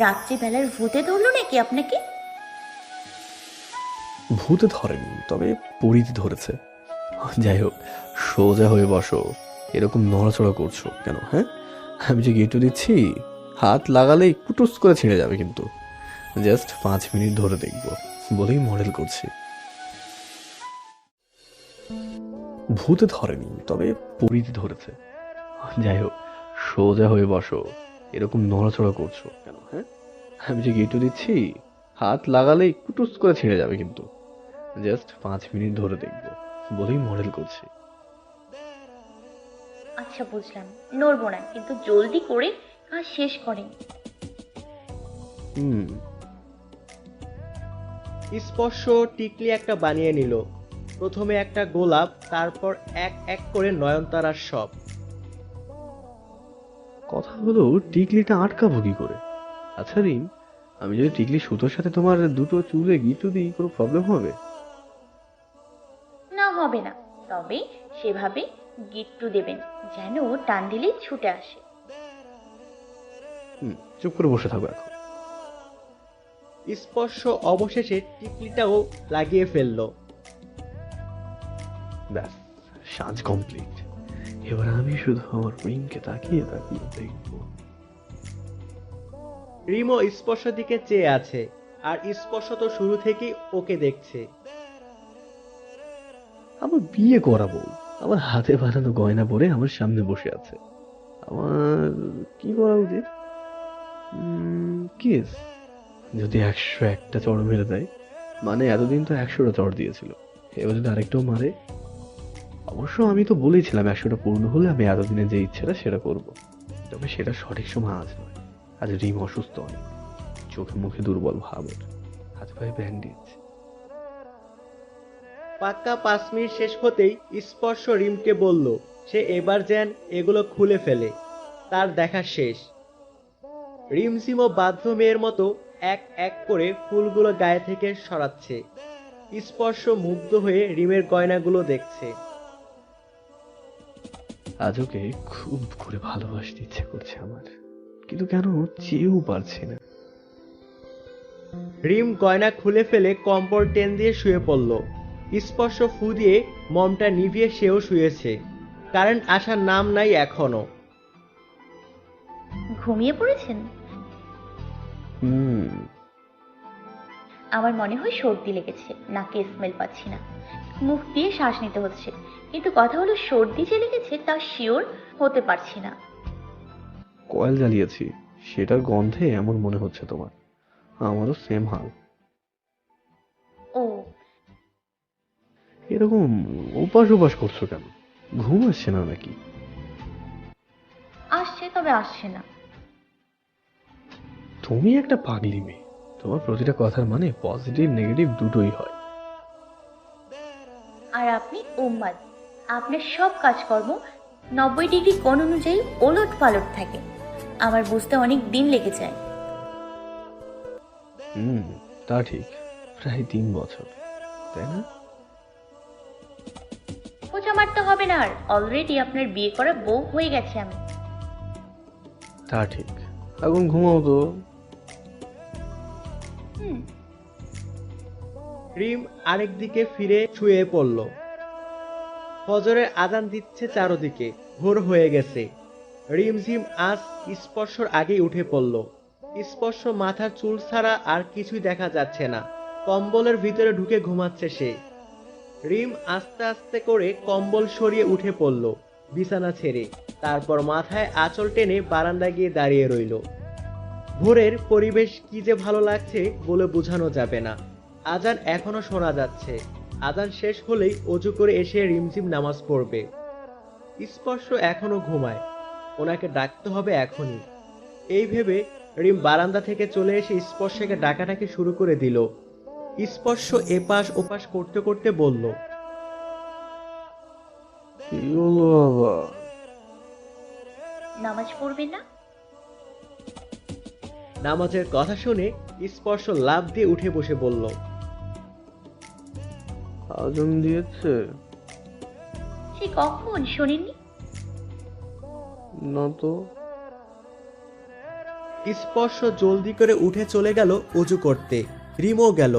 রাত্রিবেলার ভূতে ধরলো নাকি আপনাকে? ভূতে ধরেনি, তবে পরিতে ধরেছে। যাই হোক, সোজা হয়ে বসো। এরকম নড়াচড়া করছো কেন? হ্যাঁ, আমি যে গিট্টু দিচ্ছি, হাত লাগালেই কুটুস করে ছিঁড়ে যাবে। কিন্তু জাস্ট 5 মিনিট ধরে দেখবো বলেই মডেল করছি। ভূতে ধরেনি, তবে পরিতে ধরেছে। যাই হোক, সোজা হয়ে বসো। এরকম নড়াচড়া করছো কেন? হ্যাঁ, আমি যে গিট্টু দিচ্ছি, হাত লাগালেই কুটুস করে ছিঁড়ে যাবে। কিন্তু জাস্ট 5 মিনিট ধরে দেখবো বলেই মডেল করছি। আচ্ছা বুঝলাম, নড়বো না, কিন্তু জলদি করে কাজ শেষ করেন। স্পর্শ টিকলি একটা বানিয়ে নিল। প্রথমে একটা গোলাপ, তারপর এক এক করে নয়নতারার সব। কথা হলো, টিকলিটা আটকাবো কি করে? আচ্ছা রিম, আমি যদি টিকলি সুতোর সাথে তোমার দুটো চুলে গিট্টু দিই, কোনো প্রবলেম হবে? না হবে না, তবে সেভাবে গিট্টু দেবেন যেন টান দিলে ছুটে আসে। চুপ করে বসে থাকো এখন। স্পর্শ অবশেষে টিকলিটাও লাগিয়ে ফেললো। ব্যাস, সাজ কমপ্লিট। এবার আমি শুধু আমার রিমকে তাকিয়ে তাকিয়ে দেখবো। রিমও স্পর্শ দিকে চেয়ে আছে, আর স্পর্শ তো শুরু থেকেই ওকে দেখছে। আমার বিয়ে করাবো, আমার হাতে বানানো গয়না পরে আমার সামনে বসে আছে। আমার কি করা উচিত? কিস। যদি 101টা চড় মেরে দেয়, মানে এতদিন তো 100টা চড় দিয়েছিল, এবার যদি আরেকটাও মারে? অবশ্য আমি তো বলেছিলাম 100টা পূর্ণ হলে আমি এতদিনে যে ইচ্ছেটা সেটা করব। তবে সেটা সঠিক সময় আজ নয়। আজ রিম অসুস্থ অনেক, চোখে মুখে দুর্বল ভাব ওর, হাত পায়ে ব্যান্ডেজ। পাক্কা 5 মিনিট শেষ হতেই স্পর্শ রিমকে বলল সে এবার যেন এগুলো খুলে ফেলে, তার দেখা শেষ। রিমঝিমও বাধ্য মেয়ের মতো এক এক করে ফুলগুলো গায়ে থেকে সরাচ্ছে। স্পর্শ মুগ্ধ হয়ে রিমের গয়নাগুলো দেখছে। আজ ওকে খুব করে ভালোবাসতে ইচ্ছে করছে আমার, কিন্তু কেন চেয়েও পারছি না। রিম গয়না খুলে ফেলে কম্বল টেন দিয়ে শুয়ে পড়ল। স্পর্শ ফু দিয়ে মমটা নিভিয়ে সেও শুয়েছে। কারেন্ট আসার নাম নাই এখনো। ঘুমিয়ে পড়েছেন? আমার মনে হয় সর্দি লেগেছে, নাকে স্মেল পাচ্ছি না, মুখ দিয়ে শ্বাস নিতে হচ্ছে, কিন্তু কথা হলো সর্দি যে লেগেছে তা শিওর হতে পারছি না। কয়েল জ্বালিয়েছি, সেটার গন্ধে এমন মনে হচ্ছে তোমার। আমারও সেম হাল। ও, এরকম উপাস উপাস করছো কেন? ঘুম আসছে না নাকি? আসছে, তবে আসছে না। তুমি একটা পাগলি মেয়ে, তোমার প্রতিটা কথার মানে পজিটিভ নেগেটিভ দুটোই হয়। আর আপনি উম্মাদ, আপনার সব কাজকর্ম 90 ডিগ্রি কোণ অনুযায়ী ওলট পালট থাকে। আমার বুঝতে অনেক দিন লেগে যায়। তা ঠিক, প্রায় 3 বছর, তাই না? খোঁজা মারতে হবে না, আর অলরেডি আপনার বিয়ে করা বউ হয়ে গেছে আমি। তা ঠিক, এখন ঘুমাও তো। রিম আরেক দিকে ফিরে শুয়ে পড়ল। ফজরের আজান দিচ্ছে চারদিকে, ভোর হয়ে গেছে। রিমঝিম আজ স্পর্শর আগেই উঠে পড়ল। স্পর্শ মাথার চুল ছাড়া আর কিছুই দেখা যাচ্ছে না। কম্বলের ভিতরে ঢুকে ঘুমাচ্ছে সে। রিম আস্তে আস্তে করে কম্বল সরিয়ে উঠে পড়ল বিছানা ছেড়ে। তারপর মাথায় আঁচল টেনে বারান্দায় গিয়ে দাঁড়িয়ে রইল। ভোরের পরিবেশ কি যে ভালো লাগছে বলে বোঝানো যাবে না। আজান এখনো শোনা যাচ্ছে। আজান শেষ হলেই অজু করে এসে রিমঝিম নামাজ পড়বে। স্পর্শ এখনো ঘুমায়, ওনাকে ডাকতে হবে এখনই। এই ভেবে রিম বারান্দা থেকে চলে এসে স্পর্শকে ডাকাডাকি শুরু করে দিল। স্পর্শ এপাশ ওপাশ করতে করতে বলল, কি হলো আবার? নামাজ পড়বেন না? নামাজের কথা শুনে স্পর্শ লাফ দিয়ে উঠে বসে বলল, আজান দিয়েছে? সে কখন শোনেননি? না তো। স্পর্শ জলদি করে উঠে চলে গেল অজু করতে। রিমও গেল।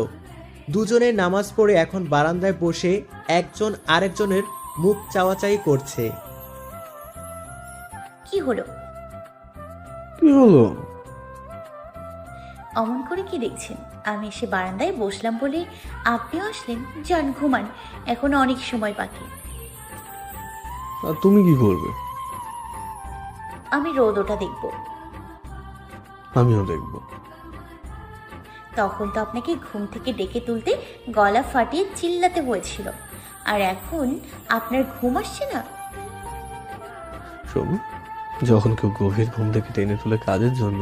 দুজনে নামাজ পড়ে এখন বারান্দায় বসে একজন আরেকজনের মুখ চাওয়াচাই করছে। কি হলো? কি হলো? অমন করে কি দেখছেন? আমি এসে বারান্দায় বসলাম বলে আপনিও আসলেন? যান ঘুমান, এখনো অনেক সময় বাকি। আর তুমি কি করবে? আমি রোদ ওটা দেখব। আমিও দেখব। তখন তো আপনাকে ঘুম থেকে ডেকে তুলতে গলা ফাটিয়ে চিল্লাতে হয়েছিল, আর এখন আপনার ঘুম আসছে না? শোনো, যখন কেউ গভীর ঘুম থেকে টেনে তুলে কাজের জন্য,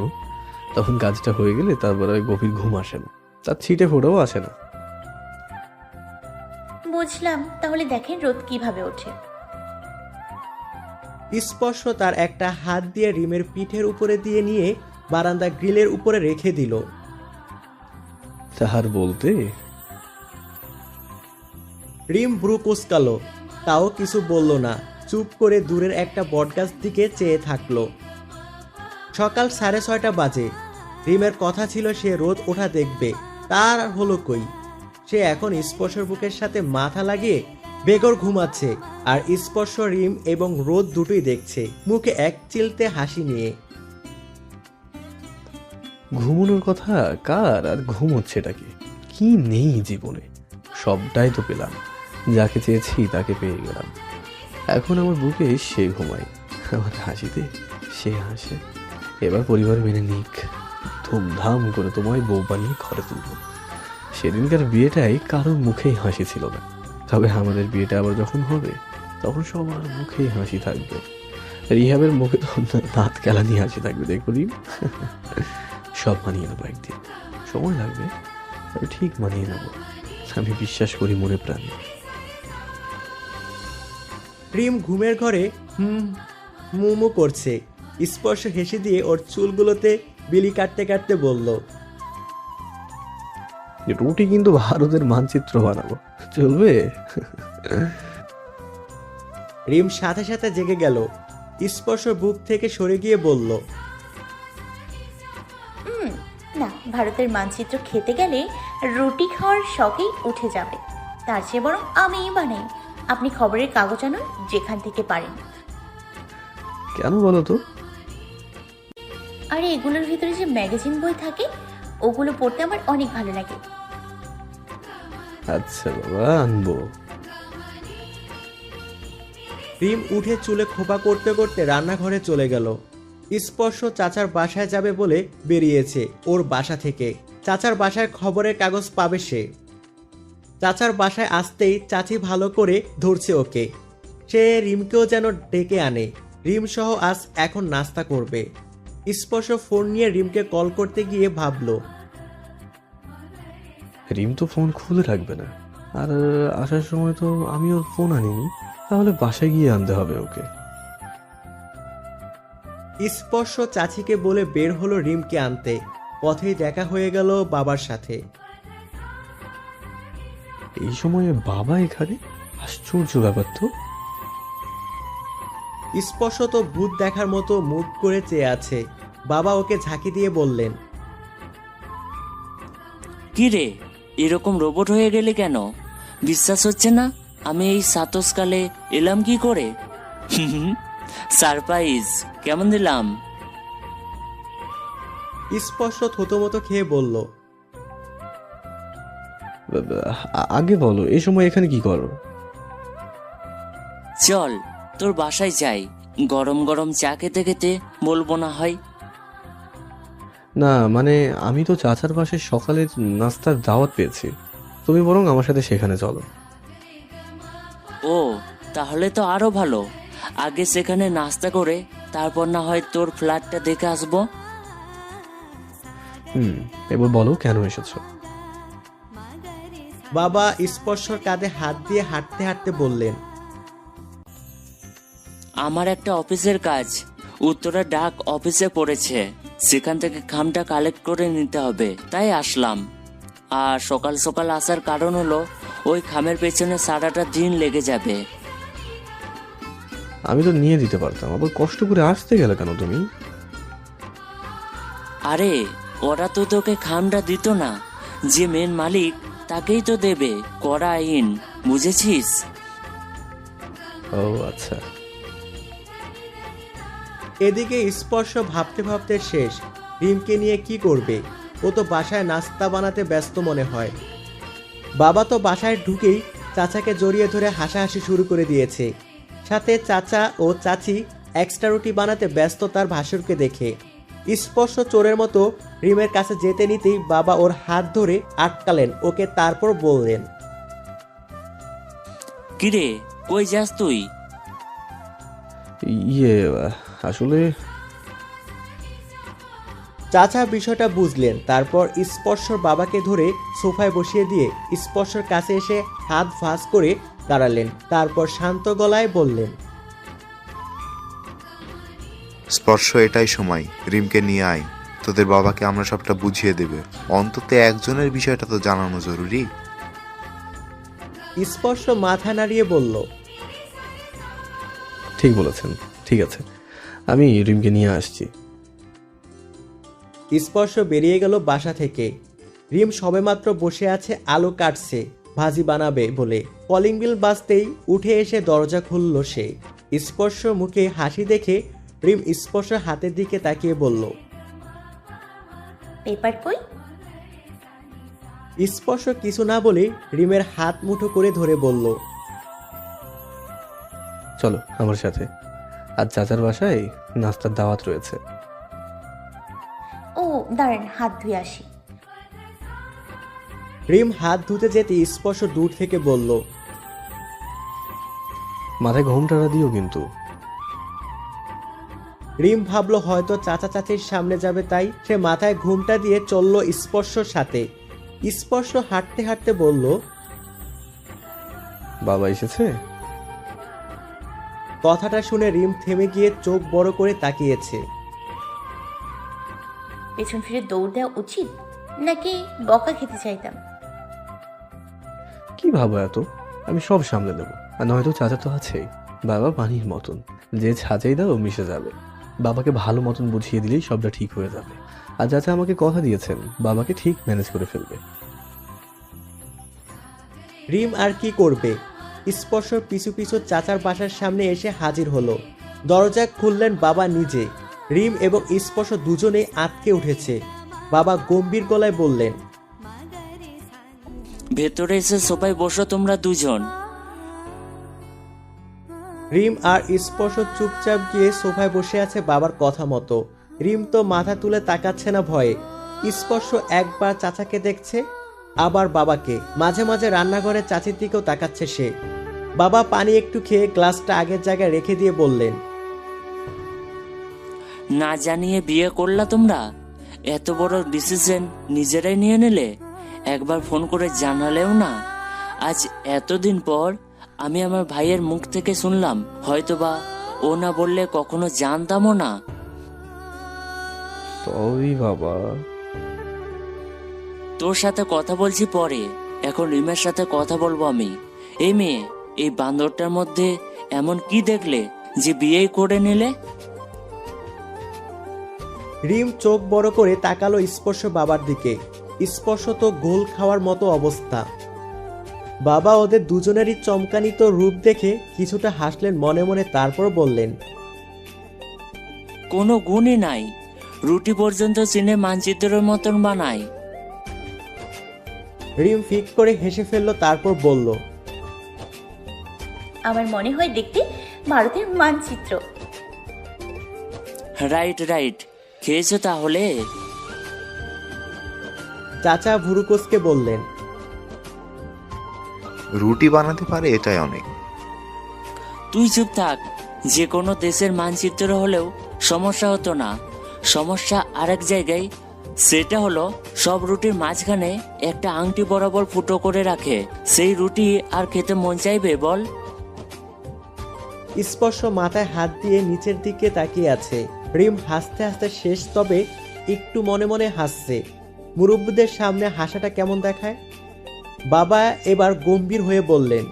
তখন কাজটা হয়ে গেলে তারপর আর গভীর ঘুম আসে না, তার ছিটে ফোটাও আসে না। বুঝলাম, তাহলে দেখেন রোদ কিভাবে ওঠে। স্পর্শ তার একটা হাত দিয়ে রিমের পিঠের উপরে দিয়ে নিয়ে বারান্দা গ্রিলের উপরে রেখে দিল। তাহার বলতে? রিম ব্রু কুচকালো, তাও কিছু বলল না। চুপ করে দূরের একটা বটগাছ দিকে চেয়ে থাকলো। সকাল 6:30 বাজে। রিমের কথা ছিল সে রোদ ওঠা দেখবে, তার আর হলো কই। সে এখন স্পর্শর বুকের সাথে মাথা লাগিয়ে বেঘর ঘুমাচ্ছে, আর স্পর্শ রিম এবং রোদ দুটোই দেখছে, মুখে এক চিলতে হাসি নিয়ে। ঘুমানোর কথা কার, আর ঘুম হচ্ছেটা কি নেই জীবনে? সবটাই তো পেলাম, যাকে চেয়েছি তাকে পেয়ে গেলাম। এখন আমার বুকে সে ঘুমায়, আমার হাসিতে সে হাসে। এবার পরিবার মেনে নিক, ধুমধাম করে তোমায় বউ বানিয়ে ঘরে তুলব। সেদিনকার বিয়েটাই কারোর মুখেই হাসি ছিল না, তবে আমাদের বিয়েটা আবার যখন হবে তখন সবার মুখেই হাসি থাকবে। রিহাবের মুখে তো দাঁত কেলানি হাসি থাকবে, দেখবো রিম। সব মানিয়ে নেবো একদিন, সময় লাগবে, তবে ঠিক মানিয়ে নেবো, আমি বিশ্বাস করি মনে প্রাণে। রিম ঘুমের ঘরে মুমু করছে। স্পর্শ হেসে দিয়ে ওর চুলগুলোতে বিলি কাটতে কাটতে বলল, রুটি কিন্তু ভারতের মানচিত্র বানাবো, চলবে? রিম সাথে সাথে জেগে গেল। স্পর্শ বুক থেকে সরে গিয়ে বলল, না, ভারতের মানচিত্র খেতে গেলে রুটি খাওয়ার শখেই উঠে যাবে। তার চেয়ে বরং আমিই বানাই। আপনি খবরের কাগজ আনুন যেখান থেকে পারেন। কেন বলো তো? আরে এগুলোর ভিতরে যে ম্যাগাজিন বই থাকে ওগুলো পড়তে আমার অনেক ভালো লাগে। আচ্ছা বাবা, আনবো। রিম উঠে চুলে খোপা করতে করতে রান্নাঘরে চলে গেল। স্পর্শ চাচার বাসায় যাবে বলে বেরিয়েছে ওর বাসা থেকে। চাচার বাসায় খবরের কাগজ পাবে সে। চাচার বাসায় আসতেই চাচি ভালো করে ধরছে ওকে। সে রিমকেও যেন ডেকে আনে। রিম সহ আজ এখন নাস্তা করবে। স্পর্শ ফোন নিয়ে রিমকে কল করতে গিয়ে ভাবলো, রিম তো ফোন খুলে রাখবে না, আর আসার সময় তো আমি ওর ফোন আনিনি, তাহলে বাসায় গিয়ে আনতে হবে ওকে। স্পর্শ চাচিকে বলে বের হলো রিমকে আনতে। পথেই দেখা হয়ে গেল বাবার সাথে। এই সময়ে বাবা এখানে? আশ্চর্য ব্যাপার তো। স্পর্শ তো ভূত দেখার মতো মুখ করে চেয়ে আছে। বাবা ওকে ঝাঁকি দিয়ে বললেন, কি রে, এরকম রোবট হয়ে গেলে কেন? বিশ্বাস হচ্ছে না আমি এই সাতসকালে এলাম কি করে? সারপ্রাইজ কেমন দিলাম? স্পর্শ থতমতো খেয়ে বলল, আগে বলো, এই সময় এখানে কি করো? চল তোর বাসায় যাই, গরম গরম চা খেতে খেতে বলবো না হয়। না মানে আমি তো চাচার বাসায় সকালের নাস্তার দাওয়াত পেয়েছি, তুমি বরং আমার সাথে সেখানে চলো। ও তাহলে তো আরো ভালো। আগে সেখানে নাস্তা করে তারপর না হয় তোর ফ্ল্যাটটা দেখে আসবো। এবার বলো কেন এসেছো? বাবা স্পর্শর কাঁধে হাত দিয়ে হাঁটতে হাঁটতে বললেন, আমার একটা অফিসের কাজ উত্তরা ডাক অফিসে পড়েছে, সেখান থেকে খামটা কালেক্ট করে নিতে হবে, তাই আসলাম। আর সকাল সকাল আসার কারণ হলো ওই খামের পেছনে সারাটা দিন লেগে যাবে। আমি তো নিয়ে দিতে পারতাম, আবার কষ্ট করে আসতে গেলে কেন তুমি? আরে ওরা তো তোকে খামটা দিত না, যে মেন মালিক তাকেই তো দেবে, করা আইন, বুঝেছিস? ও আচ্ছা। এদিকে স্পর্শ ভাবতে ভাবতে শেষ। রিমকে নিয়ে কি করবে? ও তো বাসায় নাস্তা বানাতে ব্যস্ত মনে হয়। বাবা তো বাসায় ঢুকেই চাচাকে জড়িয়ে ধরে হাসাহাসি শুরু করে দিয়েছে। সাথে চাচা ও চাচি এক্সট্রা রুটি বানাতে ব্যস্ত তার ভাসুরকে দেখে। স্পর্শ চোরের মতো রিমের কাছে যেতে নিতেই বাবা ওর হাত ধরে আটকালেন ওকে, তারপর বললেন, কিরে কই যাস তুই? আসলে চাচা বিষয়টা বুঝলেন। তারপর স্পর্শর বাবাকে ধরে সোফায় বসিয়ে দিয়ে স্পর্শর কাছে এসে হাত ভাঁজ করে দাঁড়ালেন। তারপর শান্ত গলায় বললেন, স্পর্শ, এটাই সময়, রিমকে নিয়ে আয়। তোদের বাবাকে আমরা সবটা বুঝিয়ে দেবে, অন্তত একজনের বিষয়টা তো জানানো জরুরি। স্পর্শ মাথা নাড়িয়ে বলল, ঠিক বলেছেন, ঠিক আছে, আমি রিমকে নিয়ে আসছি। স্পর্শ বেরিয়ে গেল বাসা থেকে। রিম সবেমাত্র বসে আছে, আলু কাটছে, ভাজি বানাবে বলে। কলিং বিল বাজতেই উঠে এসে দরজা খুলল সে। স্পর্শ মুখে হাসি দেখে রিম স্পর্শ হাতের দিকে তাকিয়ে বলল, পেপার কই? স্পর্শ কিছু না বলে রিমের হাত মুঠো করে ধরে বলল, চলো আমার সাথে, আজ চাচার বাসায় নাস্তার দাওয়াত রয়েছে। ও দাঁড়ান, হাত ধুয়ে আসি। রিম হাত ধুতে যেতে স্পর্শ দূর থেকে বলল, মাথায় ঘোমটাটা দিও কিন্তু। রিম ভাবলো হয়তো চাচা চাচির সামনে যাবে, তাই সে মাথায় ঘুমটা দিয়ে চলল স্পর্শর সাথে। স্পর্শ হাঁটতে হাঁটতে বলল, বাবা এসেছে? কথাটা শুনে রিম থেমে গিয়ে চোখ বড় করে তাকিয়েছে। পেছন ফিরে দৌড় দেওয়া উচিত নাকি বকা খেতে চাইতাম? কি ভাবো এত? আমি সব সামলে দেবো। আর নয়তো চাচা তো আছেই। বাবা পানির মতন, যে ছাঁচাই দাও মিশে যাবে। বাবাকে ভালো মতন বুঝিয়ে দিলেই সবটা ঠিক হয়ে যাবে। আর চাচা আমাকে কথা দিয়েছেন বাবাকে ঠিক ম্যানেজ করে ফেলবে। রিম আর কি করবে? স্পর্শ পিছু পিছু চাচার বাসার সামনে এসে হাজির হলো। দরজা খুললেন বাবা নিজে। রিম এবং স্পর্শ দুজনেই আটকে উঠেছে। বাবা গম্ভীর গলায় বললেন, ভেতরে এসে সোফায় বসো তোমরা দুজন। রিম আর স্পর্শ চুপচাপ গিয়ে সোফায় বসে আছে বাবার কথা মতো। রিম তো মাথা তুলে তাকাচ্ছে না ভয়ে। স্পর্শ একবার চাচাকে দেখছে, আবার বাবাকে। মাঝে মাঝে রান্নাঘরে চাচির দিকেও তাকাচ্ছে সে। বাবা পানি একটু খেয়ে গ্লাসটা আগের জায়গায় রেখে দিয়ে বললেন, না জানিয়ে বিয়ে করলা তোমরা? এত বড় ডিসিশন নিজেরাই নিয়ে নিলে? একবার ফোন করে জানালেও না। আজ এতদিন পর আমি আমার ভাইয়ের মুখ থেকে শুনলাম, হয়তোবা ও না বললে কখনো জানতামও না। সরি বাবা। তোর সাথে কথা বলছি পরে, এখন রিমের সাথে কথা বলবো আমি। এই মেয়ে, এই বান্দরটার মধ্যে এমন কি দেখলে যে বিয়েই করে নিলে? রিম চোখ বড় করে তাকালো স্পর্শ বাবার দিকে। স্পর্শ তো গোল খাওয়ার মতো অবস্থা। বাবা ওদের দুজনেরই চমকানিত রূপ দেখে কিছুটা হাসলেন মনে মনে, তারপর বললেন, কোনো গুণই নাই, রুটি পর্যন্ত চিনে মানচিত্রের মতন বানায়। রিম ফিক করে হেসে ফেললো, তারপর বলল, আমার মনে হয় দেখতে ভারতের মানচিত্র। রাইট রাইট, খেয়েছো তাহলে? চাচা ভুরুকোসকে বললেন, রুটি বানাতে পারে এটাই অনেক। তুই চুপ থাক। যে কোনো দেশের মানচিত্র হলেও সমস্যা হতো না। সমস্যা আরেক জায়গায়। সেটা হলো সব রুটির মাঝখানে একটা আংটি বরাবর ফুটো করে রাখে। সেই রুটি আর খেতে মন চাইবে বল? স্পর্শ মাথায় হাত দিয়ে নিচের দিকে তাকিয়ে আছে। রিম হাসতে হাসতে শেষ, তবে একটু মনে মনে হাসছে। মুরব্বীদের সামনে হাসাটা কেমন দেখায়। বাবা এবার গম্ভীর হয়ে বললেন,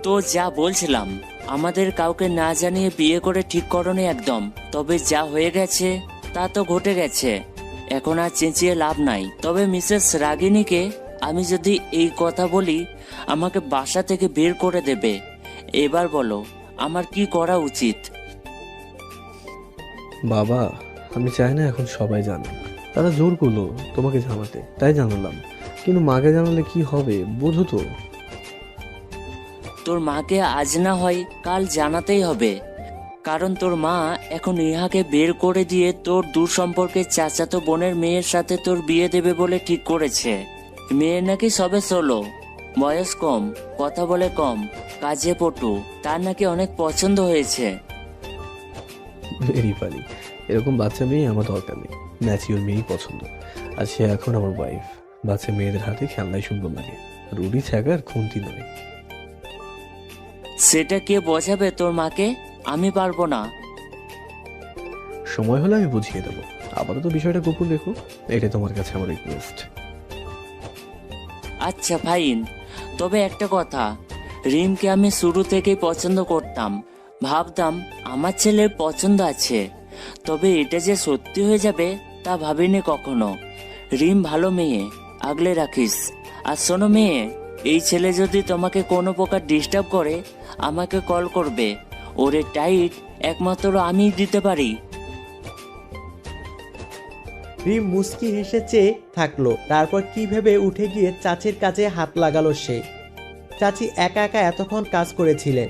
তো যা বলছিলাম, আমাদের কাউকে না জানিয়ে বিয়ে করে ঠিক করনি একদম। তবে যা হয়ে গেছে তা তো ঘটে গেছে, এখন আর চেঁচিয়ে লাভ নাই। তবে মিসেস রাগিনীকে আমি যদি এই কথা বলি, আমাকে বাসা থেকে বের করে দেবে। এবার বলো আমার কি করা উচিত? বাবা আমি চাই না এখন সবাই জানে। তারা জোর করলো তোমাকে জানাতে, তাই জানালাম। কিন্তু মাকে জানালে কি হবে বোঝো তো। তোর মাকে আজ না হয় কাল জানাতেই হবে, কারণ তোর মা এখন ইহাকে বের করে দিয়ে তোর দূর সম্পর্কে চাচাতো বোনের মেয়ের সাথে তোর বিয়ে দেবে বলে ঠিক করেছে। মেয়ে নাকি সবে 16, বয়স কম, কথা বলে কম, কাজে পটু, তার নাকি অনেক পছন্দ হয়েছে। Very funny. এরকম বাচ্চা মেয়ে আমার দরকার নেই, ম্যাচিওর মেয়েই পছন্দ। আর সে এখন আমার ওয়াইফ। বাচ্চা মেয়েদের হাতে খেলনাই সুন্দর লাগে, রুটি ছাগার খুন্তি নয়। সেটা কে বোঝাবে তোর মাকে? আমি পারবো না। সময় হলে আমি বুঝিয়ে দেবো, আপাতত বিষয়টা গোপন রেখো, এটা তোমার কাছে আমার রিকোয়েস্ট। আচ্ছা ফাইন। তবে একটা কথা, রিমকে আমি শুরু থেকেই পছন্দ করতাম। ভাবতাম আমার ছেলের পছন্দ আছে, তবে এটা যে সত্যি হয়ে যাবে তা ভাবিনি কখনো। রিম ভালো মেয়ে, আগলে রাখিস। আর শোনো মেয়ে, এই ছেলে যদি তোমাকে কোনো প্রকার ডিস্টার্ব করে আমাকে কল করবে। ওরে টাইট একমাত্র আমিই দিতে পারি। রিম মুস্কি হেসে চেয়ে থাকলো, তারপর কি ভেবে উঠে গিয়ে চাচির কাজে হাত লাগালো সে। চাচি একা একা এতক্ষণ কাজ করেছিলেন।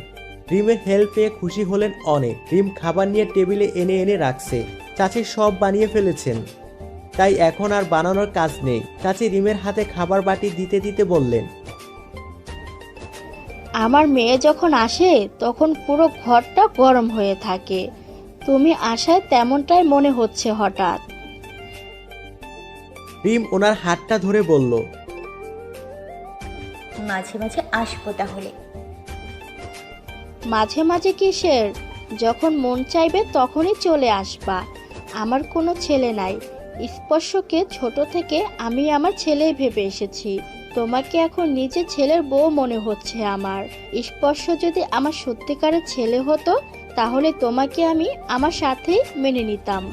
রিমের হেল্প পেয়ে খুশি হলেন অনেক। রিম খাবার নিয়ে টেবিলে এনে এনে রাখছে। চাচি সব বানিয়ে ফেলেছেন, তাই এখন আর বানানোর কাজ নেই। চাচি রিমের হাতে খাবার বাটি দিতে দিতে বললেন, আমার মেয়ে যখন আসে তখন পুরো ঘরটা গরম হয়ে থাকে। তুমি আসায় তেমনটাই মনে হচ্ছে হঠাৎ। রিম ওনার হাতটা ধরে বলল, মাঝে মাঝে আসবো তাহলে। মাঝে মাঝে কিসের? যখন মন চাইবে তখনই চলে আসবা। আমার কোনো ছেলে নাই। স্পর্শকে ছোট থেকে আমি আমার ছেলেই ভেবে এসেছি। তোমাকে এখন নিজে ছেলের বউ মনে হচ্ছে আমার। স্পর্শ যদি আমার সত্যিকারের ছেলে হতো তাহলে তোমাকে আমি আমার সাথেই মেনে নিতাম।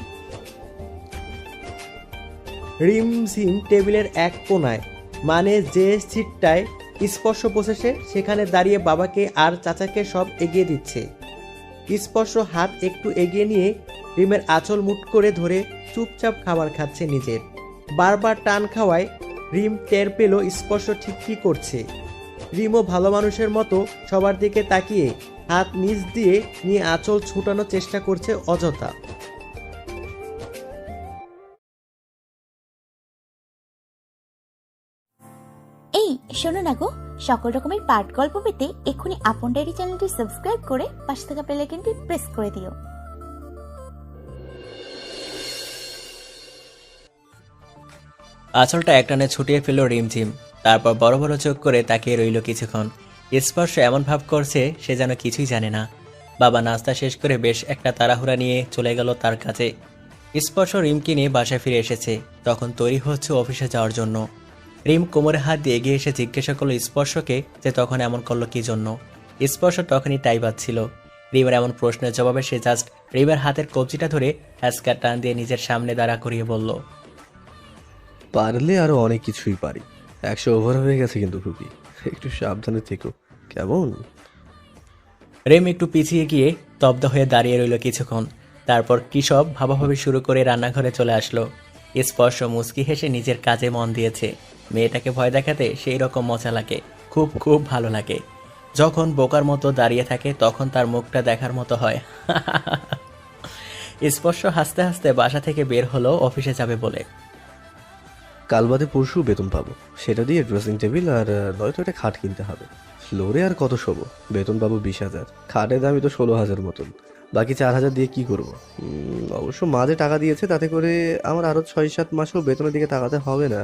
রিমঝিম টেবিলের এক কোণায়, মানে যে সিটটায় স্পর্শ বসেছে সেখানে দাঁড়িয়ে বাবাকে আর চাচাকে সব এগিয়ে দিচ্ছে। স্পর্শ হাত একটু এগিয়ে নিয়ে রিমের আঁচল মুঠ করে ধরে চুপচাপ খাবার খাচ্ছে নিজের। বারবার টান খাওয়ায় রিম টের পেল স্পর্শ ঠিক কী করছে। রিমও ভালো মানুষের মতো সবার দিকে তাকিয়ে হাত নিচ দিয়ে নিয়ে আঁচল ছুটানোর চেষ্টা করছে অযথা। এই শোনো না গো, সকল রকমের পাঠ গল্প পেতে এক্ষুনি আপন ডায়েরি চ্যানেলটি সাবস্ক্রাইব করে পাশে থাকা বেল আইকনটি প্রেস করে দিও। আঁচলটা একটানে ছুটিয়ে ফেলল রিমঝিম। তারপর বড় বড় চোখ করে তাকিয়ে রইল কিছুক্ষণ। স্পর্শ এমন ভাব করছে সে যেন কিছুই জানে না। বাবা নাস্তা শেষ করে বেশ একটা তাড়াহুড়া নিয়ে চলে গেল তার কাছে। স্পর্শ রিমকে নিয়ে বাসায় ফিরে এসেছে, তখন তৈরি হচ্ছে অফিসে যাওয়ার জন্য। রিম কোমরে হাত দিয়ে এগিয়ে এসে জিজ্ঞাসা করলো স্পর্শকে যে তখন এমন করলো কি জন্য। স্পর্শ তখনই টাই পাচ্ছিল। রিমের এমন প্রশ্নের জবাবে সে জাস্ট রিমের হাতের কবজিটা ধরে হ্যাসকা টান দিয়ে নিজের সামনে দাঁড়া করিয়ে বলল, পারলে আরো অনেক কিছুই পারি। 100 ওভার হয়ে গেছে কিন্তু খুবই, একটু সাবধানে থেকো কেমন? রিম একটু পিছিয়ে গিয়ে স্তব্ধ হয়ে দাঁড়িয়ে রইল কিছুক্ষণ। তারপর কি সব ভাবাভাবি শুরু করে রান্নাঘরে চলে আসলো। স্পর্শ মুচকি হেসে নিজের কাজে মন দিয়েছে। মেয়েটাকে ভয় দেখাতে সেই রকম মজা লাগে, খুব খুব ভালো লাগে। যখন বোকার মতো দাঁড়িয়ে থাকে তখন তার মুখটা দেখার মতো হয়। স্পর্শ হাসতে হাসতে বাসা থেকে বের হলো অফিসে যাবে বলে। কাল বাদে পরশু বেতন পাবো, সেটা দিয়ে ড্রেসিং টেবিল আর নয়তো একটা খাট কিনতে হবে। ফ্লোরে আর কত শোবো? বেতন পাবো 20,000, খাটের দামই তো 16,000 মতন। বাকি 4,000 দিয়ে কি করব? অবশ্য মা যে টাকা দিয়েছে তাতে করে আমার আরো 6-7 মাসও বেতনের দিকে তাকাতে হবে না।